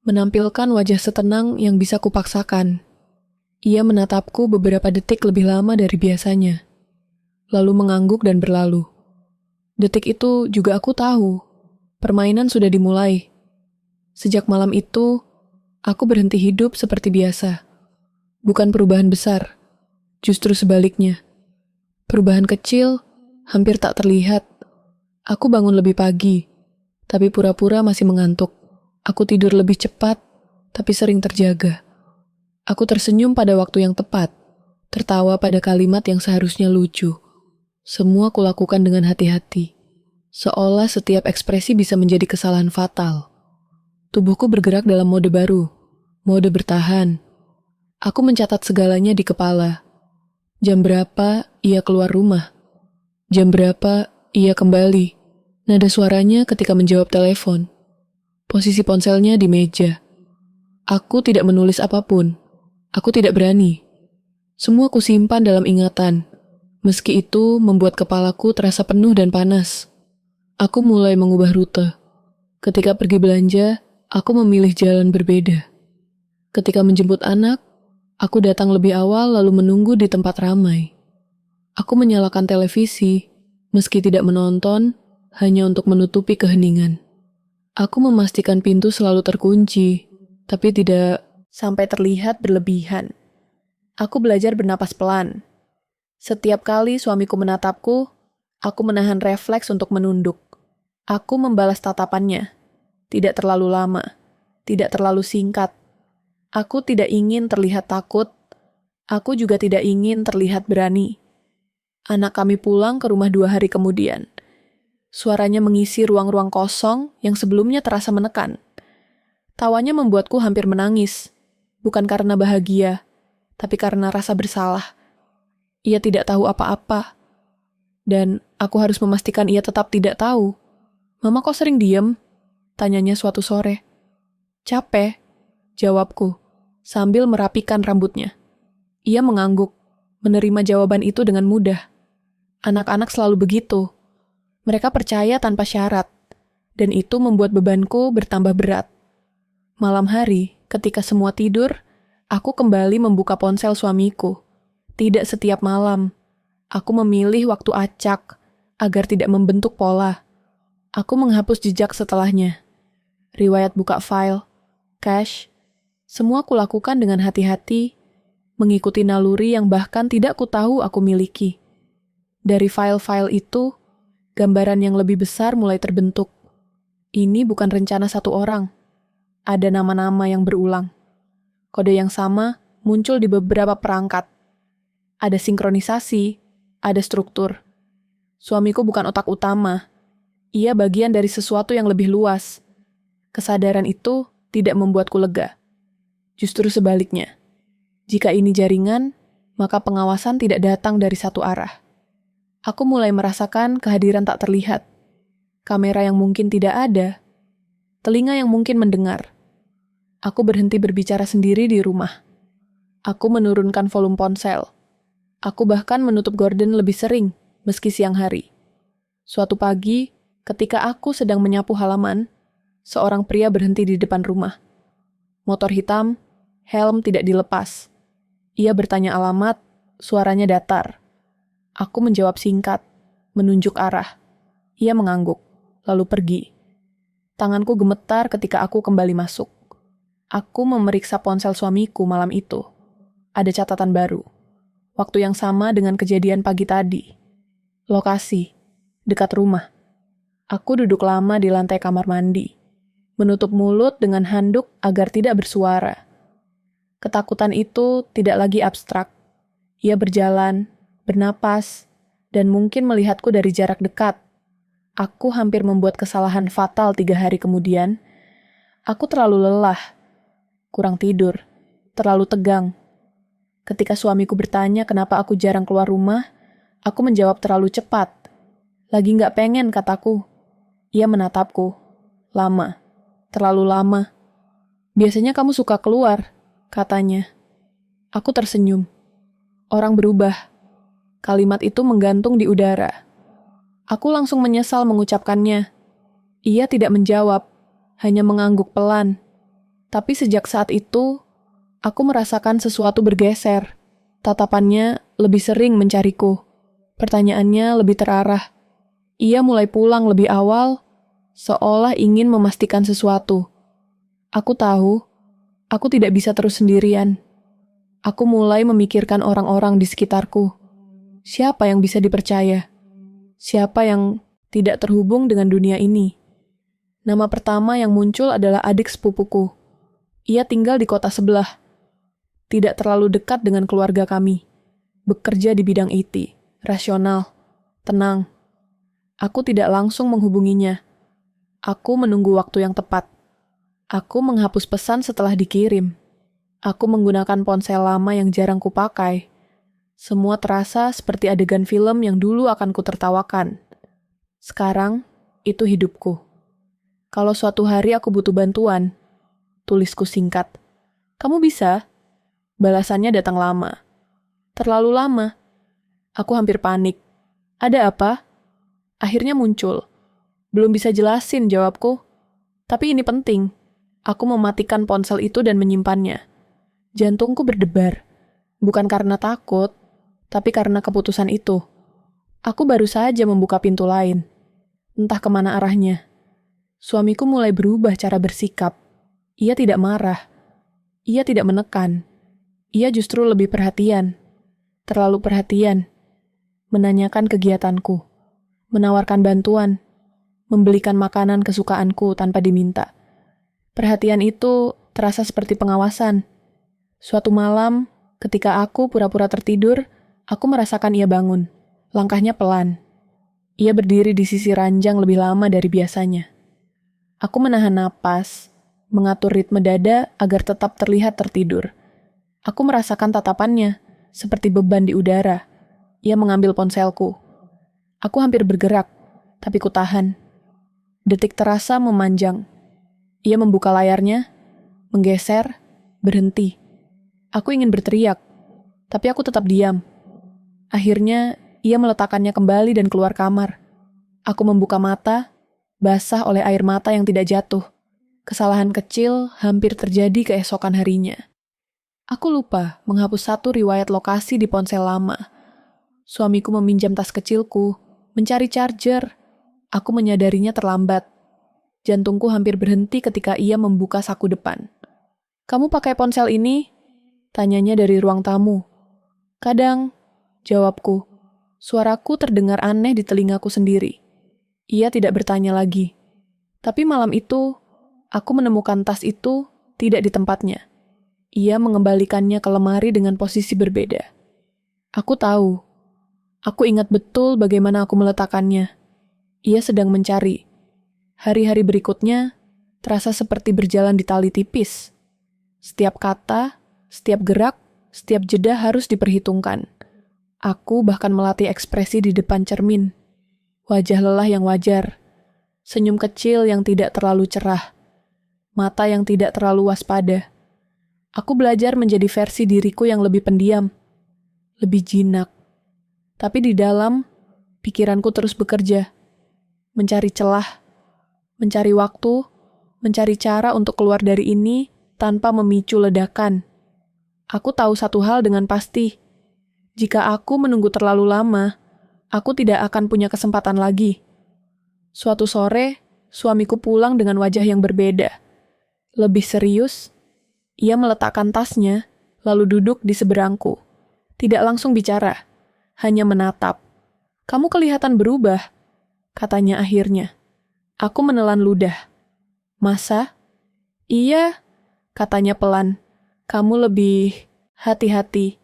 menampilkan wajah setenang yang bisa kupaksakan. Ia menatapku beberapa detik lebih lama dari biasanya, lalu mengangguk dan berlalu. Detik itu juga aku tahu, permainan sudah dimulai. Sejak malam itu, aku berhenti hidup seperti biasa. Bukan perubahan besar, justru sebaliknya. Perubahan kecil, hampir tak terlihat. Aku bangun lebih pagi, tapi pura-pura masih mengantuk. Aku tidur lebih cepat, tapi sering terjaga. Aku tersenyum pada waktu yang tepat, tertawa pada kalimat yang seharusnya lucu. Semua kulakukan dengan hati-hati, seolah setiap ekspresi bisa menjadi kesalahan fatal. Tubuhku bergerak dalam mode baru, mode bertahan. Aku mencatat segalanya di kepala. Jam berapa ia keluar rumah? Jam berapa ia kembali? Nada suaranya ketika menjawab telepon. Posisi ponselnya di meja. Aku tidak menulis apapun. Aku tidak berani. Semua kusimpan dalam ingatan. Meski itu membuat kepalaku terasa penuh dan panas. Aku mulai mengubah rute. Ketika pergi belanja, aku memilih jalan berbeda. Ketika menjemput anak, aku datang lebih awal lalu menunggu di tempat ramai. Aku menyalakan televisi, meski tidak menonton, hanya untuk menutupi keheningan. Aku memastikan pintu selalu terkunci, tapi tidak sampai terlihat berlebihan. Aku belajar bernapas pelan. Setiap kali suamiku menatapku, aku menahan refleks untuk menunduk. Aku membalas tatapannya. Tidak terlalu lama, tidak terlalu singkat. Aku tidak ingin terlihat takut. Aku juga tidak ingin terlihat berani. Anak kami pulang ke rumah 2 hari kemudian. Suaranya mengisi ruang-ruang kosong yang sebelumnya terasa menekan. Tawanya membuatku hampir menangis, bukan karena bahagia, tapi karena rasa bersalah. Ia tidak tahu apa-apa, dan aku harus memastikan ia tetap tidak tahu. Mama kok sering diem? Tanyanya suatu sore. Capek, jawabku, sambil merapikan rambutnya. Ia mengangguk, menerima jawaban itu dengan mudah. Anak-anak selalu begitu. Mereka percaya tanpa syarat, dan itu membuat bebanku bertambah berat. Malam hari, ketika semua tidur, aku kembali membuka ponsel suamiku. Tidak setiap malam. Aku memilih waktu acak, agar tidak membentuk pola. Aku menghapus jejak setelahnya. Riwayat buka file, cache, semua kulakukan dengan hati-hati, mengikuti naluri yang bahkan tidak kutahu aku miliki. Dari file-file itu, gambaran yang lebih besar mulai terbentuk. Ini bukan rencana satu orang. Ada nama-nama yang berulang. Kode yang sama muncul di beberapa perangkat. Ada sinkronisasi, ada struktur. Suamiku bukan otak utama. Ia bagian dari sesuatu yang lebih luas. Kesadaran itu tidak membuatku lega. Justru sebaliknya. Jika ini jaringan, maka pengawasan tidak datang dari satu arah. Aku mulai merasakan kehadiran tak terlihat. Kamera yang mungkin tidak ada. Telinga yang mungkin mendengar. Aku berhenti berbicara sendiri di rumah. Aku menurunkan volume ponsel. Aku bahkan menutup gorden lebih sering, meski siang hari. Suatu pagi, ketika aku sedang menyapu halaman, seorang pria berhenti di depan rumah. Motor hitam, helm tidak dilepas. Ia bertanya alamat, suaranya datar. Aku menjawab singkat, menunjuk arah. Ia mengangguk, lalu pergi. Tanganku gemetar ketika aku kembali masuk. Aku memeriksa ponsel suamiku malam itu. Ada catatan baru. Waktu yang sama dengan kejadian pagi tadi. Lokasi, dekat rumah. Aku duduk lama di lantai kamar mandi. Menutup mulut dengan handuk agar tidak bersuara. Ketakutan itu tidak lagi abstrak. Ia berjalan, bernapas, dan mungkin melihatku dari jarak dekat. Aku hampir membuat kesalahan fatal 3 hari kemudian. Aku terlalu lelah, kurang tidur, terlalu tegang. Ketika suamiku bertanya kenapa aku jarang keluar rumah, aku menjawab terlalu cepat. Lagi nggak pengen, kataku. Ia menatapku. Lama, terlalu lama. Biasanya kamu suka keluar, katanya. Aku tersenyum. Orang berubah. Kalimat itu menggantung di udara. Aku langsung menyesal mengucapkannya. Ia tidak menjawab, hanya mengangguk pelan. Tapi sejak saat itu, aku merasakan sesuatu bergeser. Tatapannya lebih sering mencariku. Pertanyaannya lebih terarah. Ia mulai pulang lebih awal, seolah ingin memastikan sesuatu. Aku tahu, aku tidak bisa terus sendirian. Aku mulai memikirkan orang-orang di sekitarku. Siapa yang bisa dipercaya? Siapa yang tidak terhubung dengan dunia ini? Nama pertama yang muncul adalah adik sepupuku. Ia tinggal di kota sebelah. Tidak terlalu dekat dengan keluarga kami. Bekerja di bidang IT, rasional, tenang. Aku tidak langsung menghubunginya. Aku menunggu waktu yang tepat. Aku menghapus pesan setelah dikirim. Aku menggunakan ponsel lama yang jarang kupakai. Semua terasa seperti adegan film yang dulu akan kutertawakan. Sekarang, itu hidupku. Kalau suatu hari aku butuh bantuan, tulisku singkat. Kamu bisa? Balasannya datang lama. Terlalu lama. Aku hampir panik. Ada apa? Akhirnya muncul. Belum bisa jelasin, jawabku. Tapi ini penting. Aku mematikan ponsel itu dan menyimpannya. Jantungku berdebar. Bukan karena takut, tapi karena keputusan itu. Aku baru saja membuka pintu lain. Entah kemana arahnya. Suamiku mulai berubah cara bersikap. Ia tidak marah. Ia tidak menekan. Ia justru lebih perhatian. Terlalu perhatian. Menanyakan kegiatanku. Menawarkan bantuan. Membelikan makanan kesukaanku tanpa diminta. Perhatian itu terasa seperti pengawasan. Suatu malam, ketika aku pura-pura tertidur, aku merasakan ia bangun. Langkahnya pelan. Ia berdiri di sisi ranjang lebih lama dari biasanya. Aku menahan napas, mengatur ritme dada agar tetap terlihat tertidur. Aku merasakan tatapannya, seperti beban di udara. Ia mengambil ponselku. Aku hampir bergerak, tapi kutahan. Detik terasa memanjang. Ia membuka layarnya, menggeser, berhenti. Aku ingin berteriak, tapi aku tetap diam. Akhirnya, ia meletakkannya kembali dan keluar kamar. Aku membuka mata, basah oleh air mata yang tidak jatuh. Kesalahan kecil hampir terjadi keesokan harinya. Aku lupa menghapus satu riwayat lokasi di ponsel lama. Suamiku meminjam tas kecilku, mencari charger. Aku menyadarinya terlambat. Jantungku hampir berhenti ketika ia membuka saku depan. "Kamu pakai ponsel ini?" Tanyanya dari ruang tamu. "Kadang," jawabku. Suaraku terdengar aneh di telingaku sendiri. Ia tidak bertanya lagi. Tapi malam itu, aku menemukan tas itu tidak di tempatnya. Ia mengembalikannya ke lemari dengan posisi berbeda. Aku tahu. Aku ingat betul bagaimana aku meletakkannya. Ia sedang mencari. Hari-hari berikutnya terasa seperti berjalan di tali tipis. Setiap kata, setiap gerak, setiap jeda harus diperhitungkan. Aku bahkan melatih ekspresi di depan cermin. Wajah lelah yang wajar. Senyum kecil yang tidak terlalu cerah. Mata yang tidak terlalu waspada. Aku belajar menjadi versi diriku yang lebih pendiam. Lebih jinak. Tapi di dalam, pikiranku terus bekerja. Mencari celah. Mencari waktu. Mencari cara untuk keluar dari ini tanpa memicu ledakan. Aku tahu satu hal dengan pasti. Jika aku menunggu terlalu lama, aku tidak akan punya kesempatan lagi. Suatu sore, suamiku pulang dengan wajah yang berbeda. Lebih serius, ia meletakkan tasnya, lalu duduk di seberangku. Tidak langsung bicara, hanya menatap. "Kamu kelihatan berubah," katanya akhirnya. Aku menelan ludah. "Masa?" "Iya," katanya pelan. "Kamu lebih hati-hati."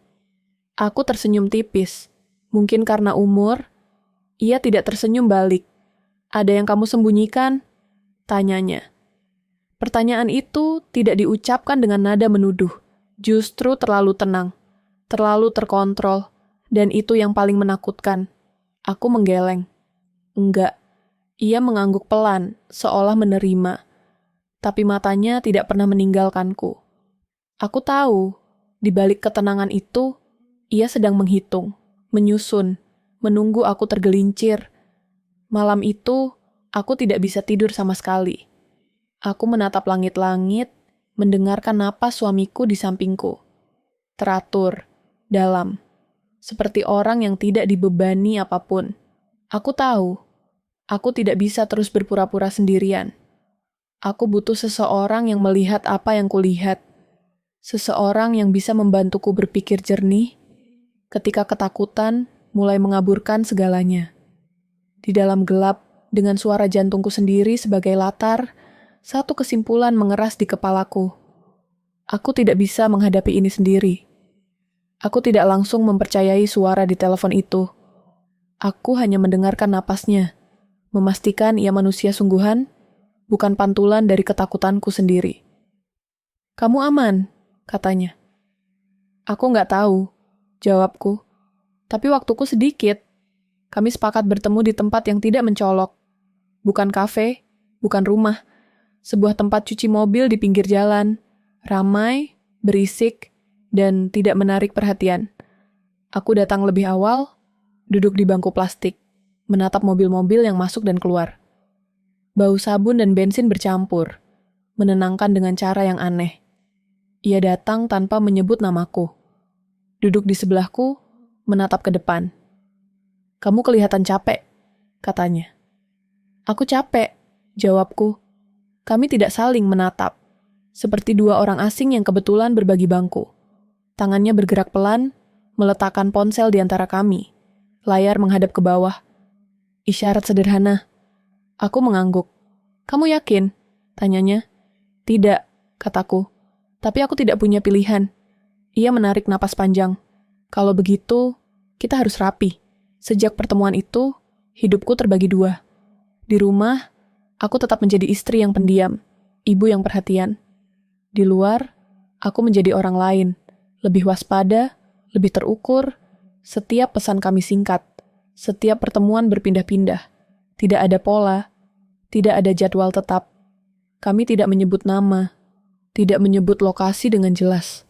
Aku tersenyum tipis. Mungkin karena umur, ia tidak tersenyum balik. "Ada yang kamu sembunyikan?" tanyanya. Pertanyaan itu tidak diucapkan dengan nada menuduh. Justru terlalu tenang, terlalu terkontrol, dan itu yang paling menakutkan. Aku menggeleng. "Enggak." Ia mengangguk pelan, seolah menerima. Tapi matanya tidak pernah meninggalkanku. Aku tahu, di balik ketenangan itu, ia sedang menghitung, menyusun, menunggu aku tergelincir. Malam itu, aku tidak bisa tidur sama sekali. Aku menatap langit-langit, mendengarkan napas suamiku di sampingku. Teratur, dalam, seperti orang yang tidak dibebani apapun. Aku tahu, aku tidak bisa terus berpura-pura sendirian. Aku butuh seseorang yang melihat apa yang kulihat. Seseorang yang bisa membantuku berpikir jernih ketika ketakutan mulai mengaburkan segalanya. Di dalam gelap, dengan suara jantungku sendiri sebagai latar, satu kesimpulan mengeras di kepalaku. Aku tidak bisa menghadapi ini sendiri. Aku tidak langsung mempercayai suara di telepon itu. Aku hanya mendengarkan napasnya, memastikan ia manusia sungguhan, bukan pantulan dari ketakutanku sendiri. "Kamu aman?" katanya. "Aku nggak tahu," jawabku. "Tapi waktuku sedikit. Kami sepakat bertemu di tempat yang tidak mencolok. Bukan kafe, bukan rumah. Sebuah tempat cuci mobil di pinggir jalan. Ramai, berisik, dan tidak menarik perhatian. Aku datang lebih awal, duduk di bangku plastik, menatap mobil-mobil yang masuk dan keluar. Bau sabun dan bensin bercampur, menenangkan dengan cara yang aneh. Ia datang tanpa menyebut namaku. Duduk di sebelahku, menatap ke depan. "Kamu kelihatan capek," katanya. "Aku capek," jawabku. Kami tidak saling menatap, seperti dua orang asing yang kebetulan berbagi bangku. Tangannya bergerak pelan, meletakkan ponsel di antara kami. Layar menghadap ke bawah. Isyarat sederhana. Aku mengangguk. "Kamu yakin?" tanyanya. "Tidak," kataku. "Tapi aku tidak punya pilihan." Ia menarik napas panjang. "Kalau begitu, kita harus rapi. Sejak pertemuan itu, Hidupku terbagi dua. Di rumah, aku tetap menjadi istri yang pendiam, ibu yang perhatian. Di luar, aku menjadi orang lain, lebih waspada, lebih terukur. Setiap pesan kami singkat, setiap pertemuan berpindah-pindah. Tidak ada pola, tidak ada jadwal tetap. Kami tidak menyebut nama, tidak menyebut lokasi dengan jelas.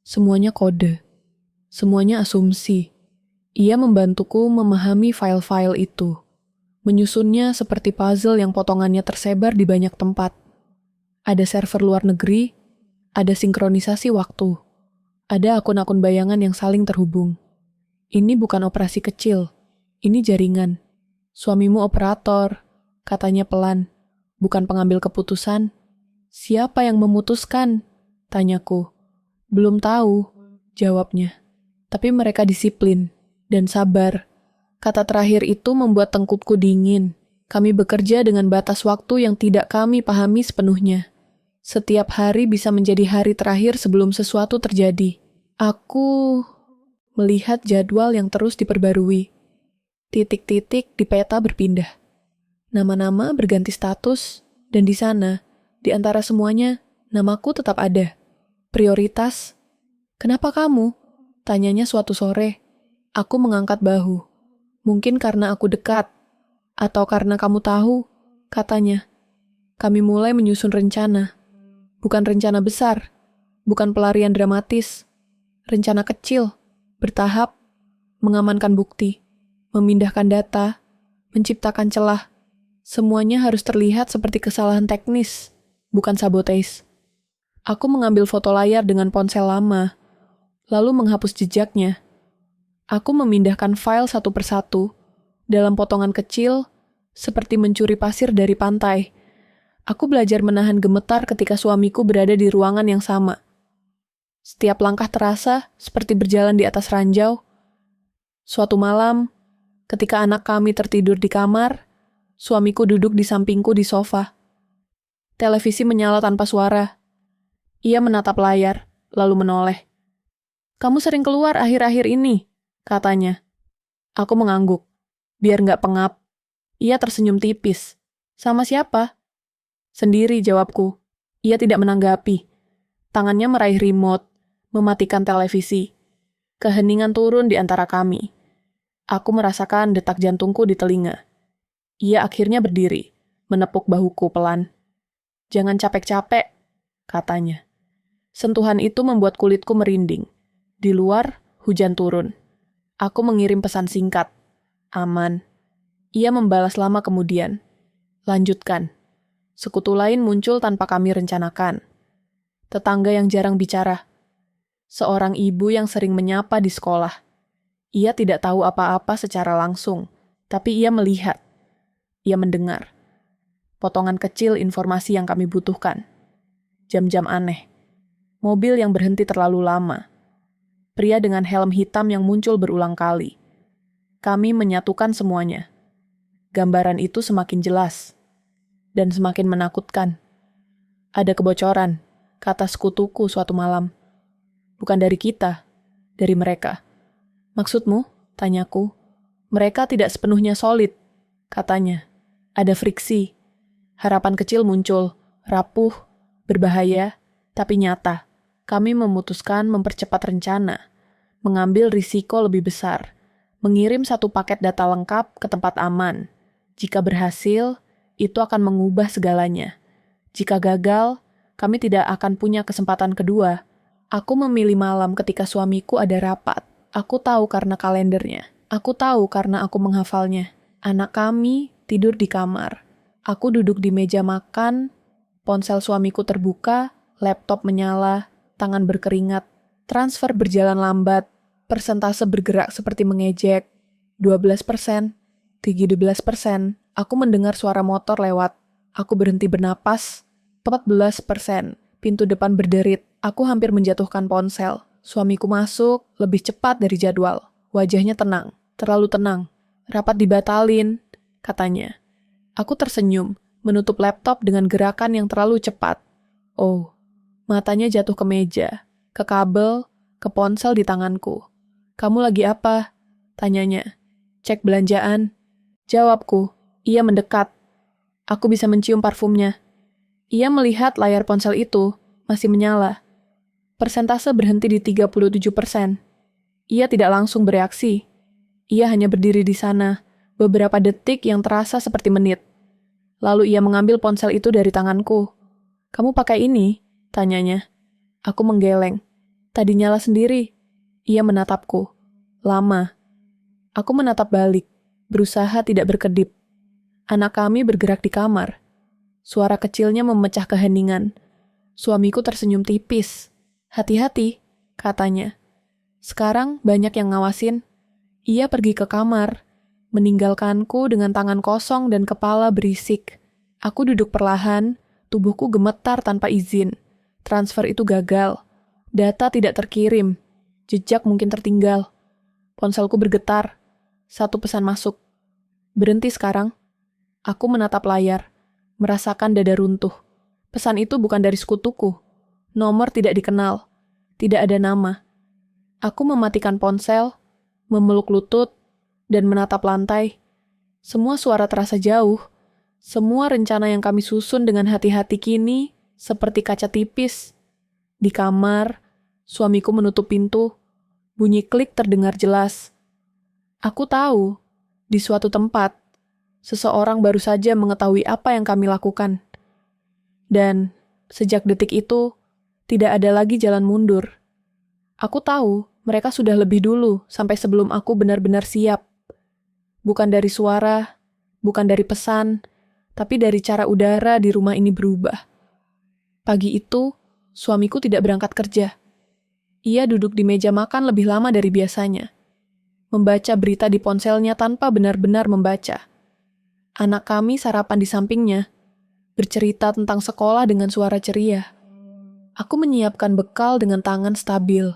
Semuanya kode, semuanya asumsi. Ia membantuku memahami file-file itu. Menyusunnya seperti puzzle yang potongannya tersebar di banyak tempat. Ada server luar negeri, ada sinkronisasi waktu, ada akun-akun bayangan yang saling terhubung. Ini bukan operasi kecil, ini jaringan. Suamimu operator, katanya pelan, bukan pengambil keputusan. Siapa yang memutuskan? Tanyaku. Belum tahu, jawabnya. Tapi mereka disiplin dan sabar. Kata terakhir itu membuat tengkukku dingin. Kami bekerja dengan batas waktu yang tidak kami pahami sepenuhnya. Setiap hari bisa menjadi hari terakhir sebelum sesuatu terjadi. Aku melihat jadwal yang terus diperbarui. Titik-titik di peta berpindah. Nama-nama berganti status, dan di sana, di antara semuanya, namaku tetap ada. Prioritas. Kenapa kamu? Tanyanya suatu sore. Aku mengangkat bahu. Mungkin karena aku dekat, atau karena kamu tahu, katanya. Kami mulai menyusun rencana. Bukan rencana besar, bukan pelarian dramatis. Rencana kecil, bertahap, mengamankan bukti, memindahkan data, menciptakan celah. Semuanya harus terlihat seperti kesalahan teknis, bukan sabotage. Aku mengambil foto layar dengan ponsel lama, lalu menghapus jejaknya. Aku memindahkan file satu persatu, dalam potongan kecil, seperti mencuri pasir dari pantai. Aku belajar menahan gemetar ketika suamiku berada di ruangan yang sama. Setiap langkah terasa seperti berjalan di atas ranjau. Suatu malam, ketika anak kami tertidur di kamar, suamiku duduk di sampingku di sofa. Televisi menyala tanpa suara. Ia menatap layar, lalu menoleh. "Kamu sering keluar akhir-akhir ini," katanya. Aku mengangguk, biar nggak pengap. Ia tersenyum tipis. "Sama siapa?" "Sendiri," jawabku. Ia tidak menanggapi. Tangannya meraih remote, mematikan televisi. Keheningan turun di antara kami. Aku merasakan detak jantungku di telinga. Ia akhirnya berdiri, menepuk bahuku pelan. "Jangan capek-capek," katanya. Sentuhan itu membuat kulitku merinding. Di luar, hujan turun. Aku mengirim pesan singkat. "Aman." Ia membalas lama kemudian. "Lanjutkan." Sekutu lain muncul tanpa kami rencanakan. Tetangga yang jarang bicara. Seorang ibu yang sering menyapa di sekolah. Ia tidak tahu apa-apa secara langsung, tapi ia melihat. Ia mendengar. Potongan kecil informasi yang kami butuhkan. Jam-jam aneh. Mobil yang berhenti terlalu lama. Pria dengan helm hitam yang muncul berulang kali. Kami menyatukan semuanya. Gambaran itu semakin jelas. Dan semakin menakutkan. "Ada kebocoran," kata sekutuku suatu malam. "Bukan dari kita, dari mereka." "Maksudmu?" tanyaku. "Mereka tidak sepenuhnya solid," katanya. "Ada friksi. Harapan kecil muncul, rapuh, berbahaya, tapi nyata. Kami memutuskan mempercepat rencana, mengambil risiko lebih besar, mengirim satu paket data lengkap ke tempat aman. Jika berhasil, itu akan mengubah segalanya. Jika gagal, kami tidak akan punya kesempatan kedua. Aku memilih malam ketika suamiku ada rapat. Aku tahu karena kalendernya. Aku tahu karena aku menghafalnya. Anak kami tidur di kamar. Aku duduk di meja makan, ponsel suamiku terbuka, laptop menyala, tangan berkeringat. Transfer berjalan lambat, persentase bergerak seperti mengejek. 12%, 13%. Aku mendengar suara motor lewat. Aku berhenti bernapas. 14%. Pintu depan berderit. Aku hampir menjatuhkan ponsel. Suamiku masuk lebih cepat dari jadwal. Wajahnya tenang, terlalu tenang. "Rapat dibatalin," katanya. Aku tersenyum, menutup laptop dengan gerakan yang terlalu cepat. Oh, matanya jatuh ke meja, ke kabel, ke ponsel di tanganku. "Kamu lagi apa?" tanyanya. "Cek belanjaan." Jawabku. Ia mendekat. Aku bisa mencium parfumnya. Ia melihat layar ponsel itu masih menyala. Persentase berhenti di 37%. Ia tidak langsung bereaksi. Ia hanya berdiri di sana, beberapa detik yang terasa seperti menit. Lalu ia mengambil ponsel itu dari tanganku. "Kamu pakai ini?" tanyanya. Aku menggeleng. "Tadi nyala sendiri." Ia menatapku. Lama. Aku menatap balik, berusaha tidak berkedip. Anak kami bergerak di kamar. Suara kecilnya memecah keheningan. Suamiku tersenyum tipis. "Hati-hati," katanya. Sekarang banyak yang ngawasin. Ia pergi ke kamar, meninggalkanku dengan tangan kosong dan kepala berisik. Aku duduk perlahan, tubuhku gemetar tanpa izin. Transfer itu gagal. Data tidak terkirim. Jejak mungkin tertinggal. Ponselku bergetar. Satu pesan masuk. "Berhenti sekarang." Aku menatap layar, merasakan dada runtuh. Pesan itu bukan dari sekutuku. Nomor tidak dikenal. Tidak ada nama. Aku mematikan ponsel, memeluk lutut, dan menatap lantai. Semua suara terasa jauh. Semua rencana yang kami susun dengan hati-hati kini seperti kaca tipis. Di kamar, suamiku menutup pintu. Bunyi klik terdengar jelas. Aku tahu, di suatu tempat, seseorang baru saja mengetahui apa yang kami lakukan. Dan sejak detik itu, tidak ada lagi jalan mundur. Aku tahu mereka sudah lebih dulu sampai sebelum aku benar-benar siap. Bukan dari suara, bukan dari pesan, tapi dari cara udara di rumah ini berubah. Pagi itu, suamiku tidak berangkat kerja. Ia duduk di meja makan lebih lama dari biasanya. Membaca berita di ponselnya tanpa benar-benar membaca. Anak kami sarapan di sampingnya, bercerita tentang sekolah dengan suara ceria. Aku menyiapkan bekal dengan tangan stabil,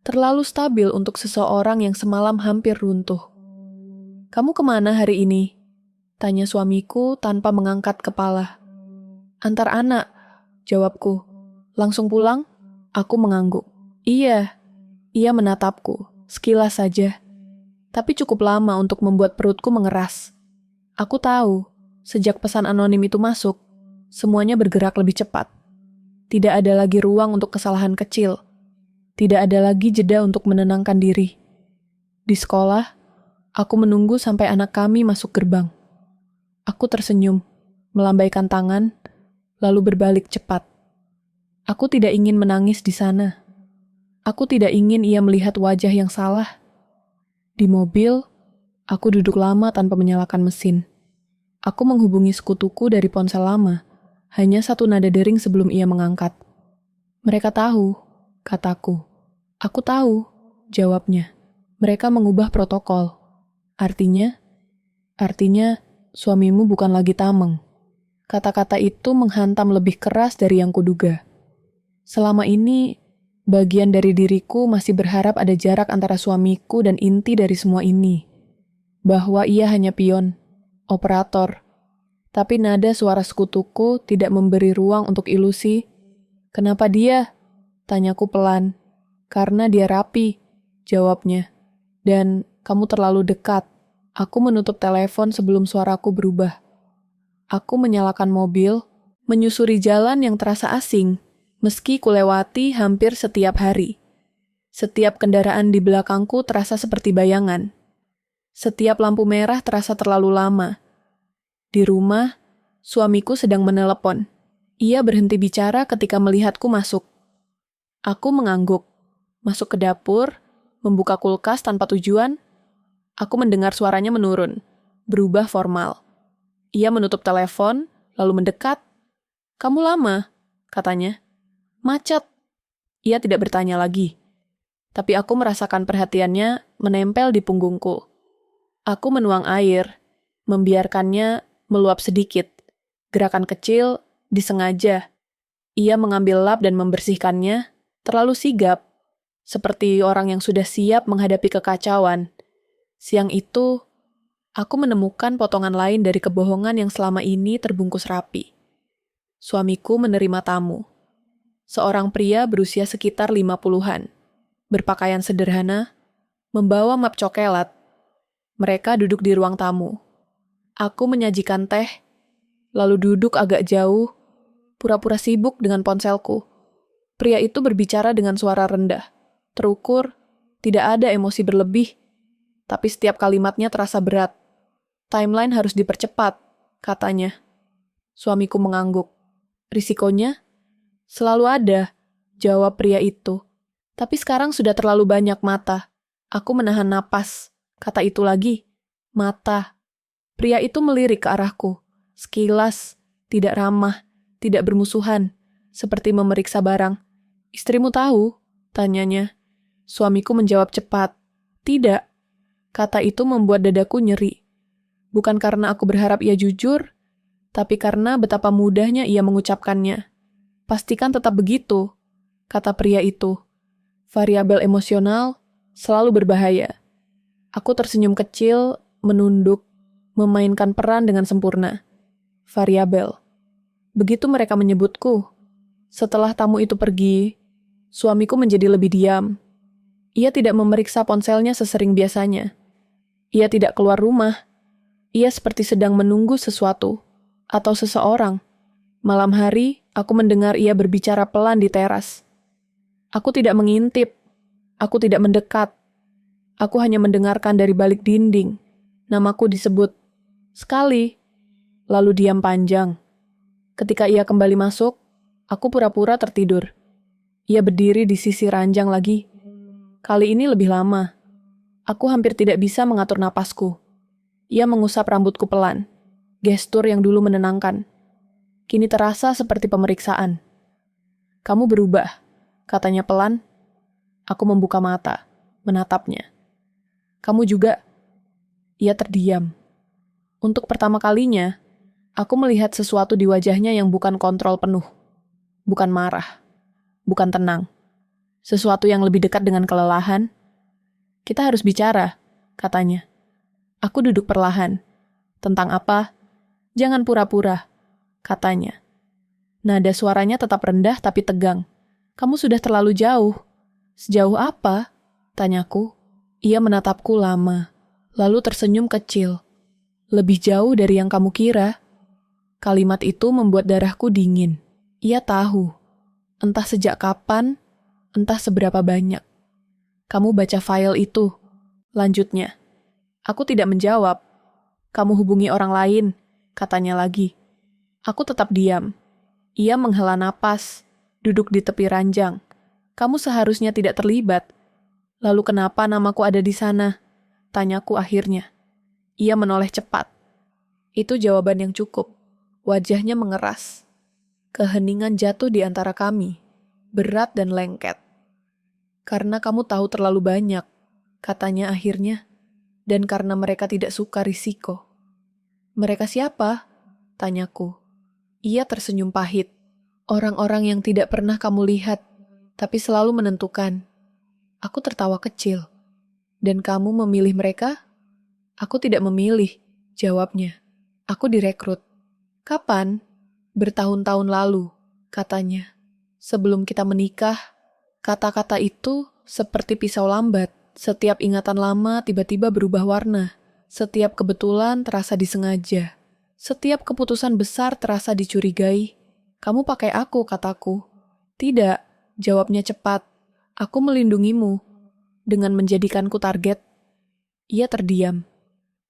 terlalu stabil untuk seseorang yang semalam hampir runtuh. "Kamu kemana hari ini?" tanya suamiku tanpa mengangkat kepala. "Antar anak," jawabku. "Langsung pulang?" Aku mengangguk. "Iya." Ia menatapku, sekilas saja. Tapi cukup lama untuk membuat perutku mengeras. Aku tahu, sejak pesan anonim itu masuk, semuanya bergerak lebih cepat. Tidak ada lagi ruang untuk kesalahan kecil. Tidak ada lagi jeda untuk menenangkan diri. Di sekolah, aku menunggu sampai anak kami masuk gerbang. Aku tersenyum, melambaikan tangan, lalu berbalik cepat. Aku tidak ingin menangis di sana. Aku tidak ingin ia melihat wajah yang salah. Di mobil, aku duduk lama tanpa menyalakan mesin. Aku menghubungi sekutuku dari ponsel lama, hanya satu nada dering sebelum ia mengangkat. "Mereka tahu," kataku. "Aku tahu," jawabnya. "Mereka mengubah protokol." Artinya suamimu bukan lagi tameng. Kata-kata itu menghantam lebih keras dari yang kuduga. Selama ini, bagian dari diriku masih berharap ada jarak antara suamiku dan inti dari semua ini. Bahwa ia hanya pion, operator. Tapi nada suara sekutuku tidak memberi ruang untuk ilusi. "Kenapa dia?" tanyaku pelan. "Karena dia rapi," jawabnya. "Dan kamu terlalu dekat." Aku menutup telepon sebelum suaraku berubah. Aku menyalakan mobil, menyusuri jalan yang terasa asing, meski kulewati hampir setiap hari. Setiap kendaraan di belakangku terasa seperti bayangan. Setiap lampu merah terasa terlalu lama. Di rumah, suamiku sedang menelepon. Ia berhenti bicara ketika melihatku masuk. Aku mengangguk, masuk ke dapur, membuka kulkas tanpa tujuan. Aku mendengar suaranya menurun, berubah formal. Ia menutup telepon, lalu mendekat. "Kamu lama," katanya. "Macet." Ia tidak bertanya lagi. Tapi aku merasakan perhatiannya menempel di punggungku. Aku menuang air, membiarkannya meluap sedikit. Gerakan kecil, disengaja. Ia mengambil lap dan membersihkannya, terlalu sigap, seperti orang yang sudah siap menghadapi kekacauan. Siang itu, aku menemukan potongan lain dari kebohongan yang selama ini terbungkus rapi. Suamiku menerima tamu. Seorang pria berusia sekitar 50-an, berpakaian sederhana, membawa map cokelat. Mereka duduk di ruang tamu. Aku menyajikan teh, lalu duduk agak jauh, pura-pura sibuk dengan ponselku. Pria itu berbicara dengan suara rendah, terukur, tidak ada emosi berlebih, tapi setiap kalimatnya terasa berat. Timeline harus dipercepat, katanya. Suamiku mengangguk. Risikonya? Selalu ada, jawab pria itu. Tapi sekarang sudah terlalu banyak mata. Aku menahan napas. Kata itu lagi, mata. Pria itu melirik ke arahku. Sekilas, tidak ramah, tidak bermusuhan, seperti memeriksa barang. Istrimu tahu? Tanyanya. Suamiku menjawab cepat. Tidak. Kata itu membuat dadaku nyeri. Bukan karena aku berharap ia jujur, tapi karena betapa mudahnya ia mengucapkannya. Pastikan tetap begitu, kata pria itu. Variabel emosional selalu berbahaya. Aku tersenyum kecil, menunduk, memainkan peran dengan sempurna. Variabel. Begitu mereka menyebutku. Setelah tamu itu pergi, suamiku menjadi lebih diam. Ia tidak memeriksa ponselnya sesering biasanya. Ia tidak keluar rumah. Ia seperti sedang menunggu sesuatu atau seseorang. Malam hari, aku mendengar ia berbicara pelan di teras. Aku tidak mengintip. Aku tidak mendekat. Aku hanya mendengarkan dari balik dinding. Namaku disebut. Sekali. Lalu diam panjang. Ketika ia kembali masuk, aku pura-pura tertidur. Ia berdiri di sisi ranjang lagi. Kali ini lebih lama. Aku hampir tidak bisa mengatur napasku. Ia mengusap rambutku pelan. Gestur yang dulu menenangkan. Kini terasa seperti pemeriksaan. Kamu berubah, katanya pelan. Aku membuka mata, menatapnya. Kamu juga. Ia terdiam. Untuk pertama kalinya, aku melihat sesuatu di wajahnya yang bukan kontrol penuh. Bukan marah. Bukan tenang. Sesuatu yang lebih dekat dengan kelelahan. Kita harus bicara, katanya. Aku duduk perlahan. Tentang apa? Jangan pura-pura, katanya. Nada suaranya tetap rendah tapi tegang. Kamu sudah terlalu jauh. Sejauh apa? Tanyaku. Ia menatapku lama, lalu tersenyum kecil. Lebih jauh dari yang kamu kira. Kalimat itu membuat darahku dingin. Ia tahu. Entah sejak kapan, entah seberapa banyak. Kamu baca file itu. Lanjutnya. Aku tidak menjawab. Kamu hubungi orang lain, katanya lagi. Aku tetap diam. Ia menghela napas, duduk di tepi ranjang. Kamu seharusnya tidak terlibat. Lalu kenapa namaku ada di sana? Tanyaku akhirnya. Ia menoleh cepat. Itu jawaban yang cukup. Wajahnya mengeras. Keheningan jatuh di antara kami, berat dan lengket. Karena kamu tahu terlalu banyak, katanya akhirnya. Dan karena mereka tidak suka risiko. Mereka siapa? Tanyaku. Ia tersenyum pahit. Orang-orang yang tidak pernah kamu lihat, tapi selalu menentukan. Aku tertawa kecil. Dan kamu memilih mereka? Aku tidak memilih, jawabnya. Aku direkrut. Kapan? Bertahun-tahun lalu, katanya. Sebelum kita menikah, kata-kata itu seperti pisau lambat. Setiap ingatan lama tiba-tiba berubah warna. Setiap kebetulan terasa disengaja. Setiap keputusan besar terasa dicurigai. Kamu pakai aku, kataku. Tidak, jawabnya cepat. Aku melindungimu. Dengan menjadikanku target. Ia terdiam.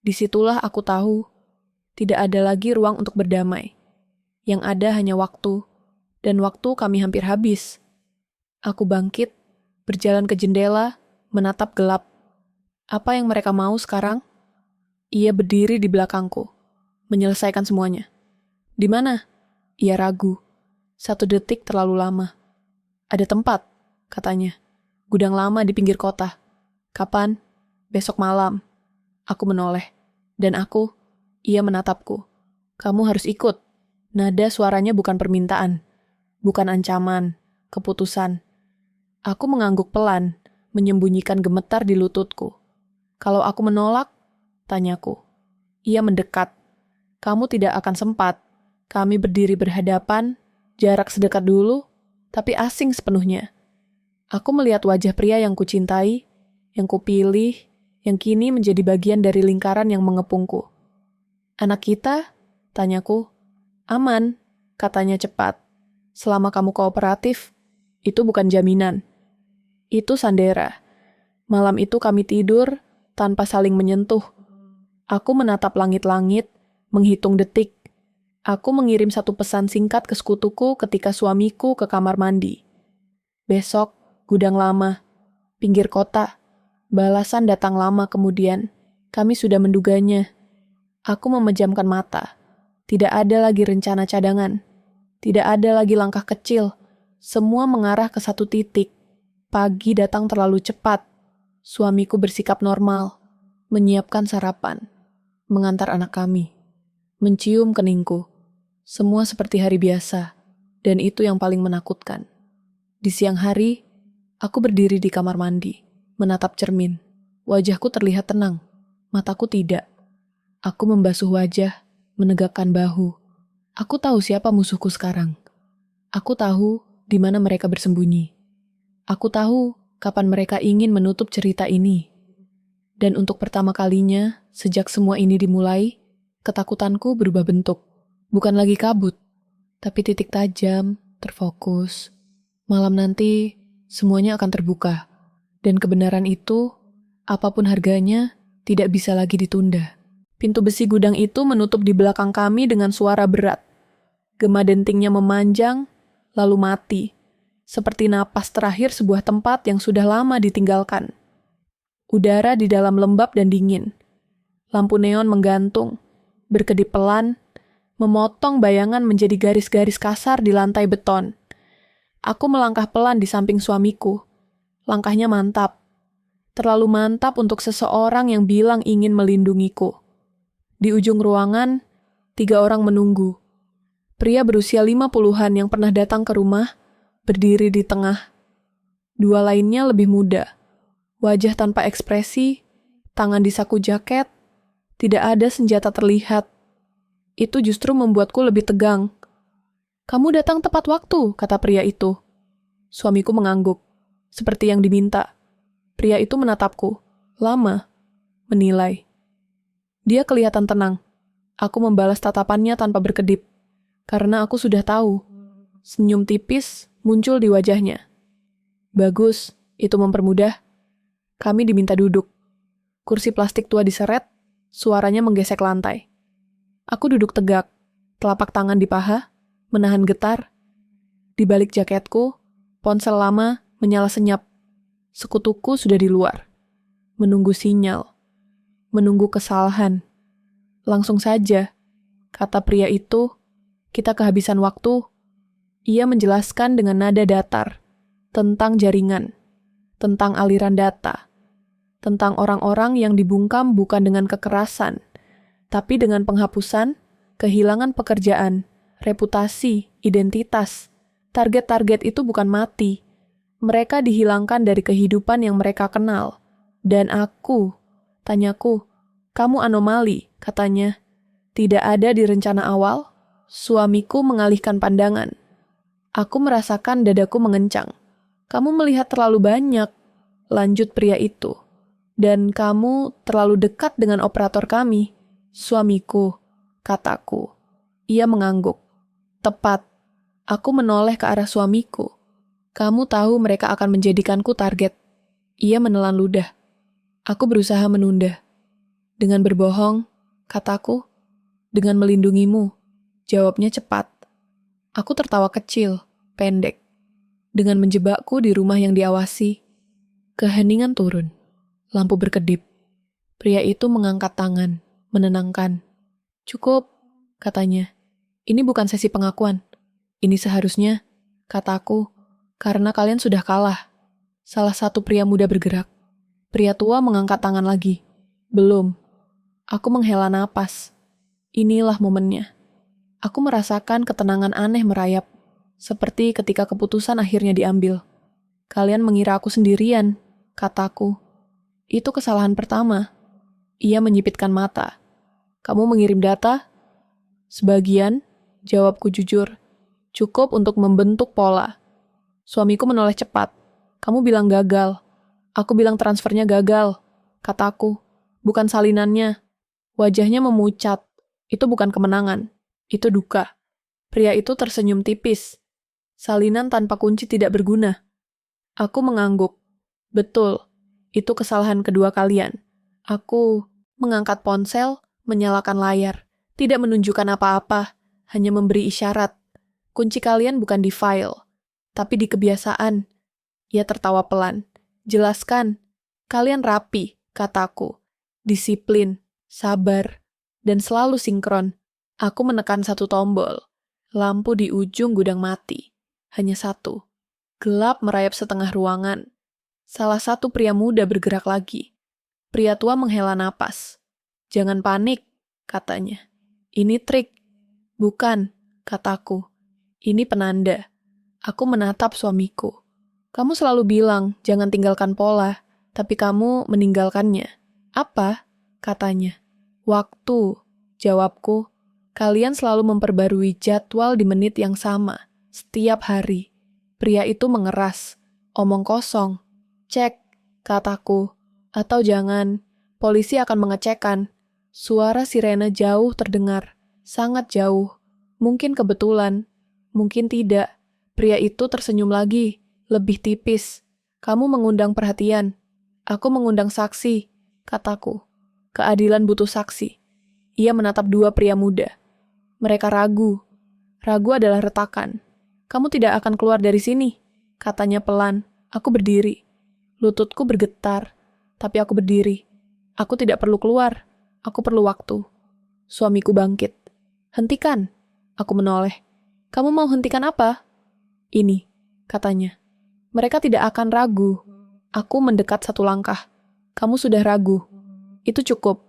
Disitulah aku tahu. Tidak ada lagi ruang untuk berdamai. Yang ada hanya waktu. Dan waktu kami hampir habis. Aku bangkit, berjalan ke jendela, menatap gelap. Apa yang mereka mau sekarang? Ia berdiri di belakangku, menyelesaikan semuanya. Di mana? Ia ragu. 1 detik terlalu lama. Ada tempat, katanya. Gudang lama di pinggir kota. Kapan? Besok malam. Aku menoleh. Dan aku, ia menatapku. Kamu harus ikut. Nada suaranya bukan permintaan. Bukan ancaman, keputusan. Aku mengangguk pelan, menyembunyikan gemetar di lututku. Kalau aku menolak, tanyaku. Ia mendekat. Kamu tidak akan sempat. Kami berdiri berhadapan, jarak sedekat dulu, tapi asing sepenuhnya. Aku melihat wajah pria yang kucintai, yang kupilih, yang kini menjadi bagian dari lingkaran yang mengepungku. Anak kita? Tanyaku. Aman, katanya cepat. Selama kamu kooperatif, itu bukan jaminan. Itu Sandera. Malam itu kami tidur tanpa saling menyentuh. Aku menatap langit-langit, menghitung detik. Aku mengirim satu pesan singkat ke sekutuku ketika suamiku ke kamar mandi. Besok, gudang lama, pinggir kota. Balasan datang lama kemudian. Kami sudah menduganya. Aku memejamkan mata. Tidak ada lagi rencana cadangan. Tidak ada lagi langkah kecil. Semua mengarah ke satu titik. Pagi datang terlalu cepat. Suamiku bersikap normal. Menyiapkan sarapan. Mengantar anak kami. Mencium keningku. Semua seperti hari biasa. Dan itu yang paling menakutkan. Di siang hari, aku berdiri di kamar mandi. Menatap cermin. Wajahku terlihat tenang. Mataku tidak. Aku membasuh wajah. Menegakkan bahu. Aku tahu siapa musuhku sekarang. Aku tahu di mana mereka bersembunyi. Aku tahu kapan mereka ingin menutup cerita ini. Dan untuk pertama kalinya, sejak semua ini dimulai, ketakutanku berubah bentuk. Bukan lagi kabut, tapi titik tajam, terfokus. Malam nanti, semuanya akan terbuka. Dan kebenaran itu, apapun harganya, tidak bisa lagi ditunda. Pintu besi gudang itu menutup di belakang kami dengan suara berat. Gema dentingnya memanjang, lalu mati. Seperti napas terakhir sebuah tempat yang sudah lama ditinggalkan. Udara di dalam lembab dan dingin. Lampu neon menggantung, berkedip pelan, memotong bayangan menjadi garis-garis kasar di lantai beton. Aku melangkah pelan di samping suamiku. Langkahnya mantap. Terlalu mantap untuk seseorang yang bilang ingin melindungiku. Di ujung ruangan, 3 orang menunggu. Pria berusia 50-an yang pernah datang ke rumah, berdiri di tengah. 2 lainnya lebih muda. Wajah tanpa ekspresi, tangan di saku jaket, tidak ada senjata terlihat. Itu justru membuatku lebih tegang. Kamu datang tepat waktu, kata pria itu. Suamiku mengangguk, seperti yang diminta. Pria itu menatapku, lama, menilai. Dia kelihatan tenang. Aku membalas tatapannya tanpa berkedip, karena aku sudah tahu. Senyum tipis muncul di wajahnya. Bagus, itu mempermudah. Kami diminta duduk. Kursi plastik tua diseret, suaranya menggesek lantai. Aku duduk tegak, telapak tangan di paha, menahan getar. Di balik jaketku, ponsel lama menyala senyap. Sekutuku sudah di luar. Menunggu sinyal. Menunggu kesalahan. Langsung saja, kata pria itu, kita kehabisan waktu. Ia menjelaskan dengan nada datar, tentang jaringan, tentang aliran data, tentang orang-orang yang dibungkam bukan dengan kekerasan, tapi dengan penghapusan, kehilangan pekerjaan, reputasi, identitas. Target-target itu bukan mati. Mereka dihilangkan dari kehidupan yang mereka kenal. Dan aku, tanyaku, kamu anomali, katanya. Tidak ada di rencana awal. Suamiku mengalihkan pandangan. Aku merasakan dadaku mengencang. Kamu melihat terlalu banyak, lanjut pria itu. Dan kamu terlalu dekat dengan operator kami, suamiku, kataku. Ia mengangguk. Tepat. Aku menoleh ke arah suamiku. Kamu tahu mereka akan menjadikanku target. Ia menelan ludah. Aku berusaha menunda. Dengan berbohong, kataku. Dengan melindungimu. Jawabnya cepat. Aku tertawa kecil, pendek. Dengan menjebakku di rumah yang diawasi. Keheningan turun. Lampu berkedip. Pria itu mengangkat tangan, menenangkan. Cukup, katanya. Ini bukan sesi pengakuan. Ini seharusnya, kataku, karena kalian sudah kalah. Salah satu pria muda bergerak. Pria tua mengangkat tangan lagi. Belum. Aku menghela napas. Inilah momennya. Aku merasakan ketenangan aneh merayap. Seperti ketika keputusan akhirnya diambil. Kalian mengira aku sendirian, kataku. Itu kesalahan pertama. Ia menyipitkan mata. Kamu mengirim data? Sebagian, jawabku jujur. Cukup untuk membentuk pola. Suamiku menoleh cepat. Kamu bilang gagal. Aku bilang transfernya gagal, kataku. Bukan salinannya. Wajahnya memucat. Itu bukan kemenangan, itu duka. Pria itu tersenyum tipis. Salinan tanpa kunci tidak berguna. Aku mengangguk. Betul, itu kesalahan kedua kalian. Aku mengangkat ponsel, menyalakan layar. Tidak menunjukkan apa-apa, hanya memberi isyarat. Kunci kalian bukan di file, tapi di kebiasaan. Ia tertawa pelan. Jelaskan, kalian rapi, kataku. Disiplin, sabar, dan selalu sinkron. Aku menekan satu tombol. Lampu di ujung gudang mati. Hanya satu. Gelap merayap setengah ruangan. Salah satu pria muda bergerak lagi. Pria tua menghela napas. Jangan panik, katanya. Ini trik. Bukan, kataku. Ini penanda. Aku menatap suamiku. Kamu selalu bilang, jangan tinggalkan pola, tapi kamu meninggalkannya. Apa? Katanya. Waktu, jawabku. Kalian selalu memperbarui jadwal di menit yang sama, setiap hari. Pria itu mengeras. Omong kosong. Cek, kataku. Atau jangan, polisi akan mengecekkan. Suara sirene jauh terdengar. Sangat jauh. Mungkin kebetulan. Mungkin tidak. Pria itu tersenyum lagi. Lebih tipis. Kamu mengundang perhatian. Aku mengundang saksi, kataku. Keadilan butuh saksi. Ia menatap dua pria muda. Mereka ragu. Ragu adalah retakan. Kamu tidak akan keluar dari sini, katanya pelan. Aku berdiri. Lututku bergetar. Tapi aku berdiri. Aku tidak perlu keluar. Aku perlu waktu. Suamiku bangkit. Hentikan. Aku menoleh. Kamu mau hentikan apa? Ini, katanya. Mereka tidak akan ragu. Aku mendekat satu langkah. Kamu sudah ragu. Itu cukup.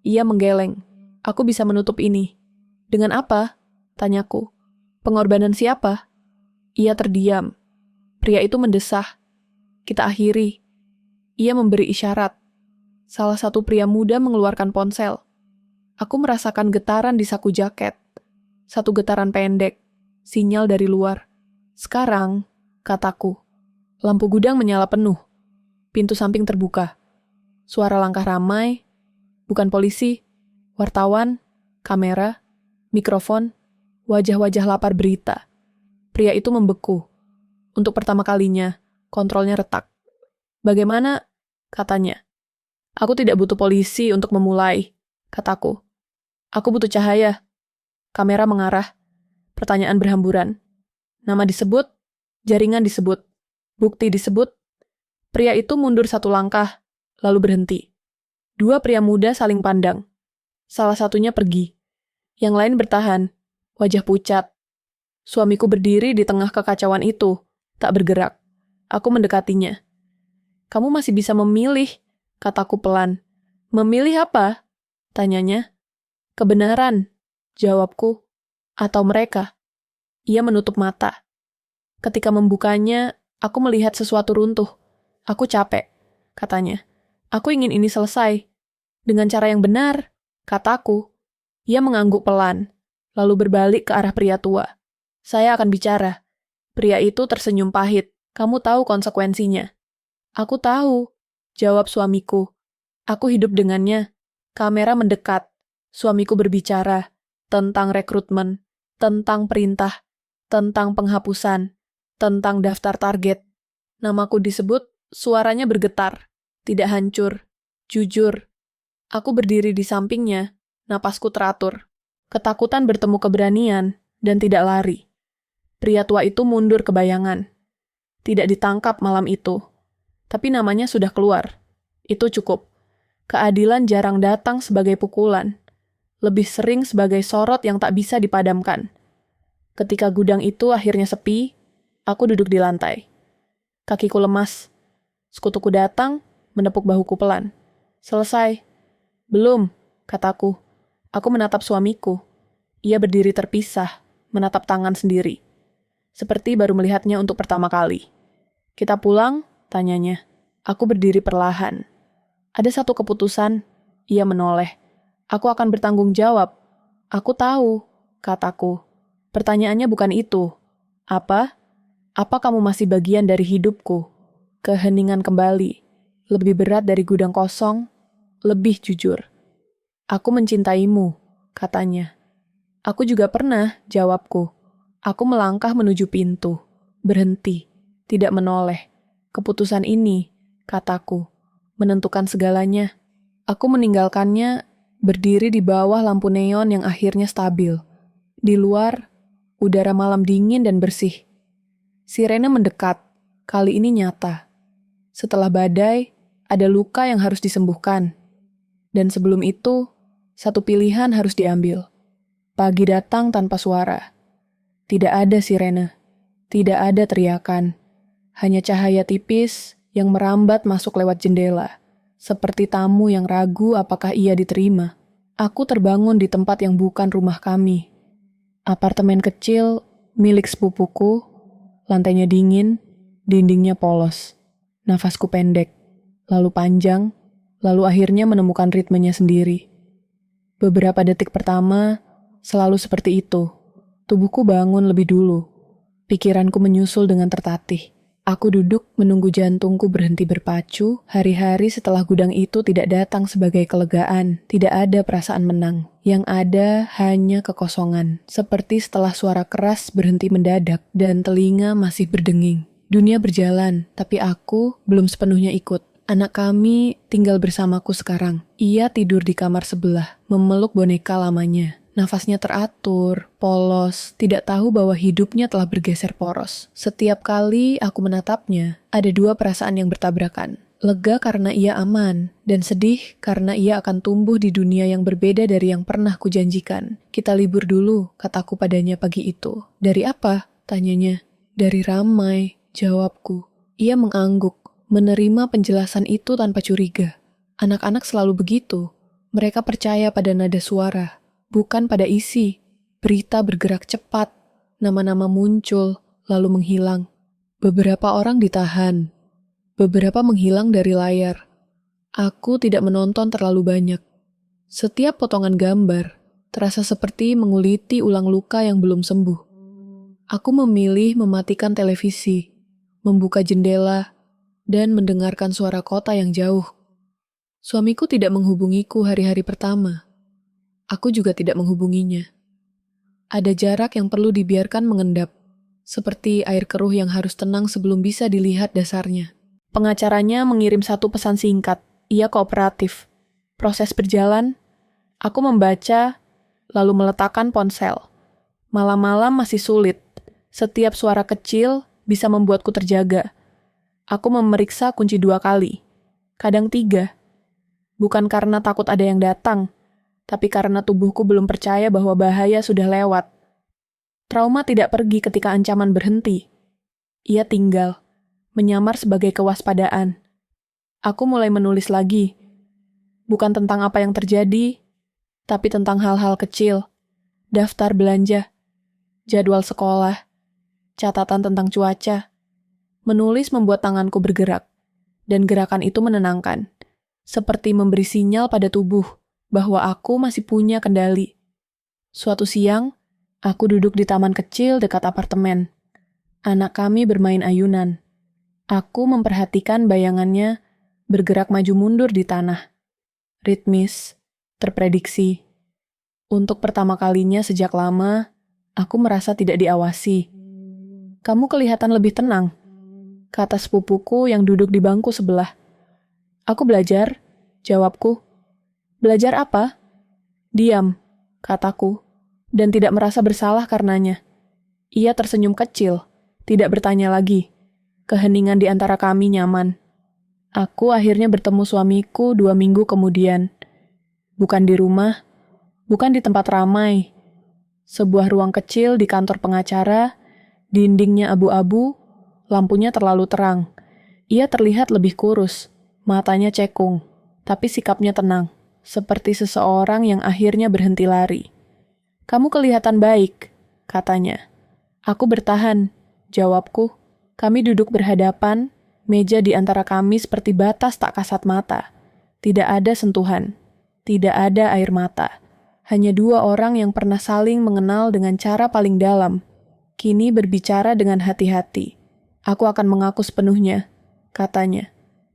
Ia menggeleng. Aku bisa menutup ini. Dengan apa? Tanyaku. Pengorbanan siapa? Ia terdiam. Pria itu mendesah. Kita akhiri. Ia memberi isyarat. Salah satu pria muda mengeluarkan ponsel. Aku merasakan getaran di saku jaket. Satu getaran pendek. Sinyal dari luar. Sekarang, kataku. Lampu gudang menyala penuh. Pintu samping terbuka. Suara langkah ramai. Bukan polisi. Wartawan. Kamera. Mikrofon. Wajah-wajah lapar berita. Pria itu membeku. Untuk pertama kalinya, kontrolnya retak. Bagaimana? Katanya. Aku tidak butuh polisi untuk memulai, kataku. Aku butuh cahaya. Kamera mengarah. Pertanyaan berhamburan. Nama disebut. Jaringan disebut. Bukti disebut. Pria itu mundur satu langkah, lalu berhenti. Dua pria muda saling pandang. Salah satunya pergi. Yang lain bertahan, wajah pucat. Suamiku berdiri di tengah kekacauan itu, tak bergerak. Aku mendekatinya. Kamu masih bisa memilih, kataku pelan. Memilih apa? Tanyanya. Kebenaran, jawabku. Atau mereka. Ia menutup mata. Ketika membukanya, aku melihat sesuatu runtuh. Aku capek, katanya. Aku ingin ini selesai. Dengan cara yang benar, kataku. Ia mengangguk pelan, lalu berbalik ke arah pria tua. Saya akan bicara. Pria itu tersenyum pahit. Kamu tahu konsekuensinya. Aku tahu, jawab suamiku. Aku hidup dengannya. Kamera mendekat. Suamiku berbicara tentang rekrutmen, tentang perintah, tentang penghapusan, tentang daftar target. Namaku disebut, suaranya bergetar. Tidak hancur, jujur. Aku berdiri di sampingnya, napasku teratur. Ketakutan bertemu keberanian, dan tidak lari. Pria tua itu mundur ke bayangan. Tidak ditangkap malam itu. Tapi namanya sudah keluar. Itu cukup. Keadilan jarang datang sebagai pukulan. Lebih sering sebagai sorot yang tak bisa dipadamkan. Ketika gudang itu akhirnya sepi, aku duduk di lantai. Kakiku lemas. Sekutuku datang, menepuk bahuku pelan. Selesai. Belum, kataku. Aku menatap suamiku. Ia berdiri terpisah, menatap tangan sendiri. Seperti baru melihatnya untuk pertama kali. Kita pulang? Tanyanya. Aku berdiri perlahan. Ada satu keputusan. Ia menoleh. Aku akan bertanggung jawab. Aku tahu, kataku. Pertanyaannya bukan itu. Apa? Apa kamu masih bagian dari hidupku? Keheningan kembali. Lebih berat dari gudang kosong. Lebih jujur. Aku mencintaimu, katanya. Aku juga pernah, jawabku. Aku melangkah menuju pintu. Berhenti. Tidak menoleh. Keputusan ini, kataku, menentukan segalanya. Aku meninggalkannya, berdiri di bawah lampu neon yang akhirnya stabil. Di luar, udara malam dingin dan bersih. Sirene mendekat, kali ini nyata. Setelah badai, ada luka yang harus disembuhkan. Dan sebelum itu, satu pilihan harus diambil. Pagi datang tanpa suara. Tidak ada sirene. Tidak ada teriakan. Hanya cahaya tipis yang merambat masuk lewat jendela. Seperti tamu yang ragu apakah ia diterima. Aku terbangun di tempat yang bukan rumah kami. Apartemen kecil milik sepupuku, lantainya dingin, dindingnya polos. Nafasku pendek, lalu panjang, lalu akhirnya menemukan ritmenya sendiri. Beberapa detik pertama selalu seperti itu. Tubuhku bangun lebih dulu. Pikiranku menyusul dengan tertatih. Aku duduk menunggu jantungku berhenti berpacu. Hari-hari setelah gudang itu tidak datang sebagai kelegaan. Tidak ada perasaan menang. Yang ada hanya kekosongan. Seperti setelah suara keras berhenti mendadak dan telinga masih berdenging. Dunia berjalan, tapi aku belum sepenuhnya ikut. Anak kami tinggal bersamaku sekarang. Ia tidur di kamar sebelah, memeluk boneka lamanya. Nafasnya teratur, polos, tidak tahu bahwa hidupnya telah bergeser poros. Setiap kali aku menatapnya, ada dua perasaan yang bertabrakan. Lega karena ia aman, dan sedih karena ia akan tumbuh di dunia yang berbeda dari yang pernah kujanjikan. Kita libur dulu, kataku padanya pagi itu. Dari apa? Tanyanya. Dari ramai, jawabku. Ia mengangguk, menerima penjelasan itu tanpa curiga. Anak-anak selalu begitu. Mereka percaya pada nada suara. Bukan pada isi. Berita bergerak cepat, nama-nama muncul, lalu menghilang. Beberapa orang ditahan, beberapa menghilang dari layar. Aku tidak menonton terlalu banyak. Setiap potongan gambar terasa seperti menguliti ulang luka yang belum sembuh. Aku memilih mematikan televisi, membuka jendela, dan mendengarkan suara kota yang jauh. Suamiku tidak menghubungiku hari-hari pertama. Aku juga tidak menghubunginya. Ada jarak yang perlu dibiarkan mengendap, seperti air keruh yang harus tenang sebelum bisa dilihat dasarnya. Pengacaranya mengirim satu pesan singkat. Ia kooperatif. Proses berjalan, aku membaca, lalu meletakkan ponsel. Malam-malam masih sulit. Setiap suara kecil bisa membuatku terjaga. Aku memeriksa kunci 2 kali. Kadang 3. Bukan karena takut ada yang datang, tapi karena tubuhku belum percaya bahwa bahaya sudah lewat. Trauma tidak pergi ketika ancaman berhenti. Ia tinggal, menyamar sebagai kewaspadaan. Aku mulai menulis lagi. Bukan tentang apa yang terjadi, tapi tentang hal-hal kecil. Daftar belanja, jadwal sekolah, catatan tentang cuaca. Menulis membuat tanganku bergerak, dan gerakan itu menenangkan. Seperti memberi sinyal pada tubuh bahwa aku masih punya kendali. Suatu siang, aku duduk di taman kecil dekat apartemen. Anak kami bermain ayunan. Aku memperhatikan bayangannya bergerak maju mundur di tanah. Ritmis, terprediksi. Untuk pertama kalinya sejak lama, aku merasa tidak diawasi. Kamu kelihatan lebih tenang, kata sepupuku yang duduk di bangku sebelah. Aku belajar, jawabku. Belajar apa? Diam, kataku, dan tidak merasa bersalah karenanya. Ia tersenyum kecil, tidak bertanya lagi. Keheningan di antara kami nyaman. Aku akhirnya bertemu suamiku 2 minggu kemudian. Bukan di rumah, bukan di tempat ramai. Sebuah ruang kecil di kantor pengacara, dindingnya abu-abu, lampunya terlalu terang. Ia terlihat lebih kurus, matanya cekung, tapi sikapnya tenang. Seperti seseorang yang akhirnya berhenti lari. Kamu kelihatan baik, katanya. Aku bertahan, jawabku. Kami duduk berhadapan, meja di antara kami seperti batas tak kasat mata. Tidak ada sentuhan, tidak ada air mata. Hanya 2 orang yang pernah saling mengenal dengan cara paling dalam. Kini berbicara dengan hati-hati. Aku akan mengaku sepenuhnya, katanya.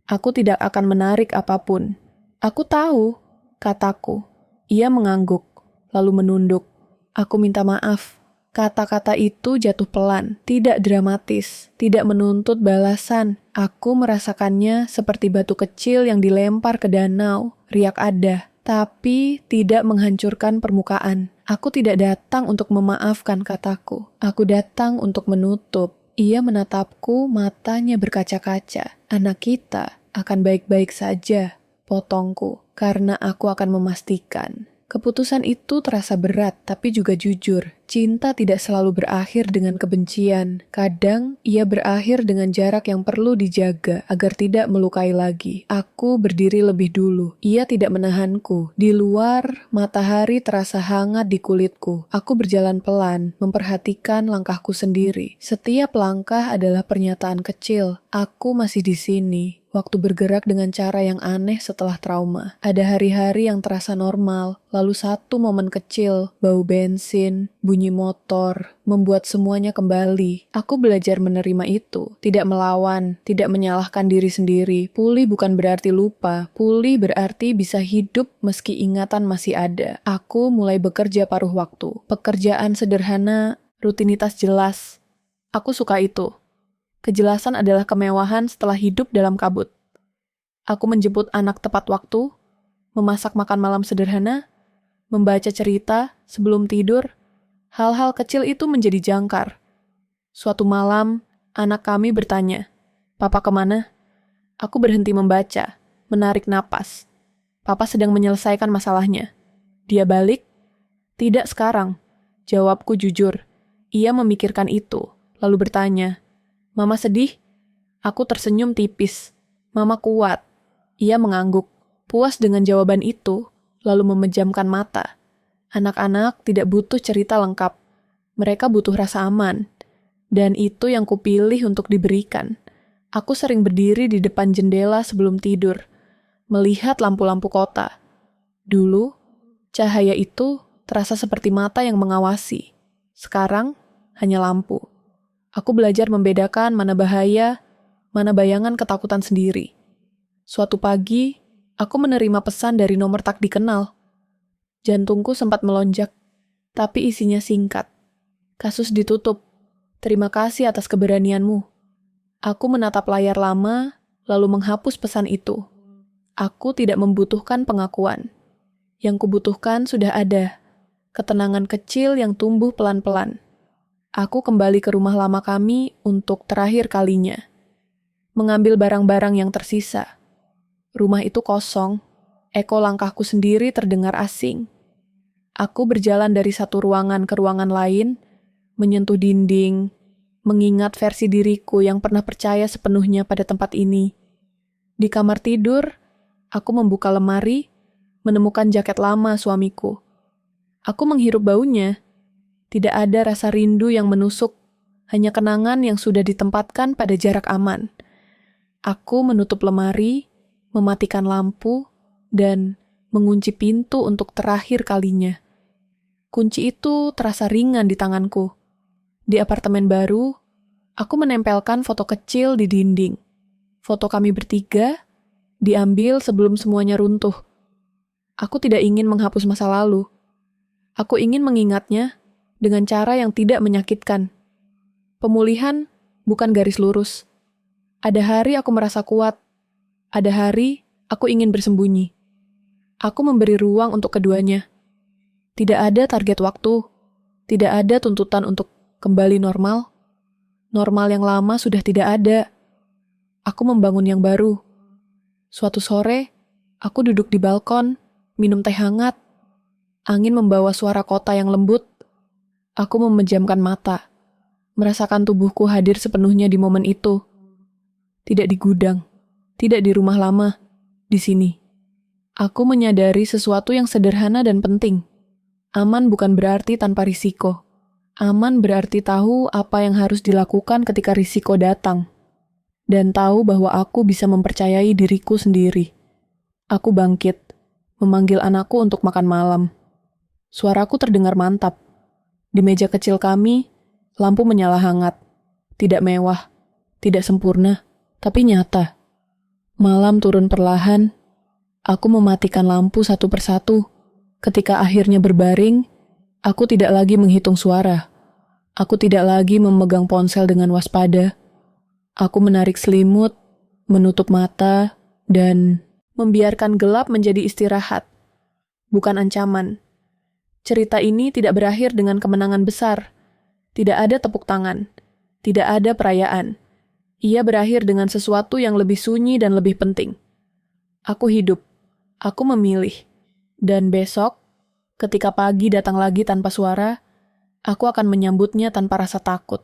Aku tidak akan menarik apapun. Aku tahu, kataku. Ia mengangguk, lalu menunduk. Aku minta maaf. Kata-kata itu jatuh pelan, tidak dramatis, tidak menuntut balasan. Aku merasakannya seperti batu kecil yang dilempar ke danau, riak ada, tapi tidak menghancurkan permukaan. Aku tidak datang untuk memaafkan, kataku. Aku datang untuk menutup. Ia menatapku, matanya berkaca-kaca. Anak kita akan baik-baik saja, potongku, karena aku akan memastikan. Keputusan itu terasa berat, tapi juga jujur. Cinta tidak selalu berakhir dengan kebencian. Kadang ia berakhir dengan jarak yang perlu dijaga agar tidak melukai lagi. Aku berdiri lebih dulu. Ia tidak menahanku. Di luar, matahari terasa hangat di kulitku. Aku berjalan pelan, memperhatikan langkahku sendiri. Setiap langkah adalah pernyataan kecil. Aku masih di sini. Waktu bergerak dengan cara yang aneh setelah trauma. Ada hari-hari yang terasa normal, lalu satu momen kecil, bau bensin, bunyi motor, membuat semuanya kembali. Aku belajar menerima itu, tidak melawan, tidak menyalahkan diri sendiri. Pulih bukan berarti lupa, pulih berarti bisa hidup meski ingatan masih ada. Aku mulai bekerja paruh waktu. Pekerjaan sederhana, rutinitas jelas. Aku suka itu. Kejelasan adalah kemewahan setelah hidup dalam kabut. Aku menjemput anak tepat waktu, memasak makan malam sederhana, membaca cerita sebelum tidur. Hal-hal kecil itu menjadi jangkar. Suatu malam, anak kami bertanya, "Papa kemana?" Aku berhenti membaca, menarik napas. Papa sedang menyelesaikan masalahnya. Dia balik? Tidak sekarang. Jawabku jujur. Ia memikirkan itu, lalu bertanya, "Mama sedih?" Aku tersenyum tipis. "Mama kuat." Ia mengangguk, puas dengan jawaban itu, lalu memejamkan mata. Anak-anak tidak butuh cerita lengkap. Mereka butuh rasa aman. Dan itu yang kupilih untuk diberikan. Aku sering berdiri di depan jendela sebelum tidur, melihat lampu-lampu kota. Dulu, cahaya itu terasa seperti mata yang mengawasi. Sekarang, hanya lampu. Aku belajar membedakan mana bahaya, mana bayangan ketakutan sendiri. Suatu pagi, aku menerima pesan dari nomor tak dikenal. Jantungku sempat melonjak, tapi isinya singkat. "Kasus ditutup. Terima kasih atas keberanianmu." Aku menatap layar lama, lalu menghapus pesan itu. Aku tidak membutuhkan pengakuan. Yang kubutuhkan sudah ada. Ketenangan kecil yang tumbuh pelan-pelan. Aku kembali ke rumah lama kami untuk terakhir kalinya. Mengambil barang-barang yang tersisa. Rumah itu kosong. Eko langkahku sendiri terdengar asing. Aku berjalan dari satu ruangan ke ruangan lain, menyentuh dinding, mengingat versi diriku yang pernah percaya sepenuhnya pada tempat ini. Di kamar tidur, aku membuka lemari, menemukan jaket lama suamiku. Aku menghirup baunya. Tidak ada rasa rindu yang menusuk, hanya kenangan yang sudah ditempatkan pada jarak aman. Aku menutup lemari, mematikan lampu, dan mengunci pintu untuk terakhir kalinya. Kunci itu terasa ringan di tanganku. Di apartemen baru, aku menempelkan foto kecil di dinding. Foto kami bertiga diambil sebelum semuanya runtuh. Aku tidak ingin menghapus masa lalu. Aku ingin mengingatnya dengan cara yang tidak menyakitkan. Pemulihan bukan garis lurus. Ada hari aku merasa kuat. Ada hari aku ingin bersembunyi. Aku memberi ruang untuk keduanya. Tidak ada target waktu. Tidak ada tuntutan untuk kembali normal. Normal yang lama sudah tidak ada. Aku membangun yang baru. Suatu sore, aku duduk di balkon, minum teh hangat. Angin membawa suara kota yang lembut. Aku memejamkan mata, merasakan tubuhku hadir sepenuhnya di momen itu. Tidak di gudang, tidak di rumah lama, di sini. Aku menyadari sesuatu yang sederhana dan penting. Aman bukan berarti tanpa risiko. Aman berarti tahu apa yang harus dilakukan ketika risiko datang. Dan tahu bahwa aku bisa mempercayai diriku sendiri. Aku bangkit, memanggil anakku untuk makan malam. Suaraku terdengar mantap. Di meja kecil kami, lampu menyala hangat. Tidak mewah, tidak sempurna, tapi nyata. Malam turun perlahan. Aku mematikan lampu satu persatu. Ketika akhirnya berbaring, Aku tidak lagi menghitung suara. Aku tidak lagi memegang ponsel dengan waspada. Aku menarik selimut, menutup mata, dan membiarkan gelap menjadi istirahat, bukan ancaman. Cerita ini tidak berakhir dengan kemenangan besar. Tidak ada tepuk tangan. Tidak ada perayaan. Ia berakhir dengan sesuatu yang lebih sunyi dan lebih penting. Aku hidup. Aku memilih. Dan besok, ketika pagi datang lagi tanpa suara, aku akan menyambutnya tanpa rasa takut.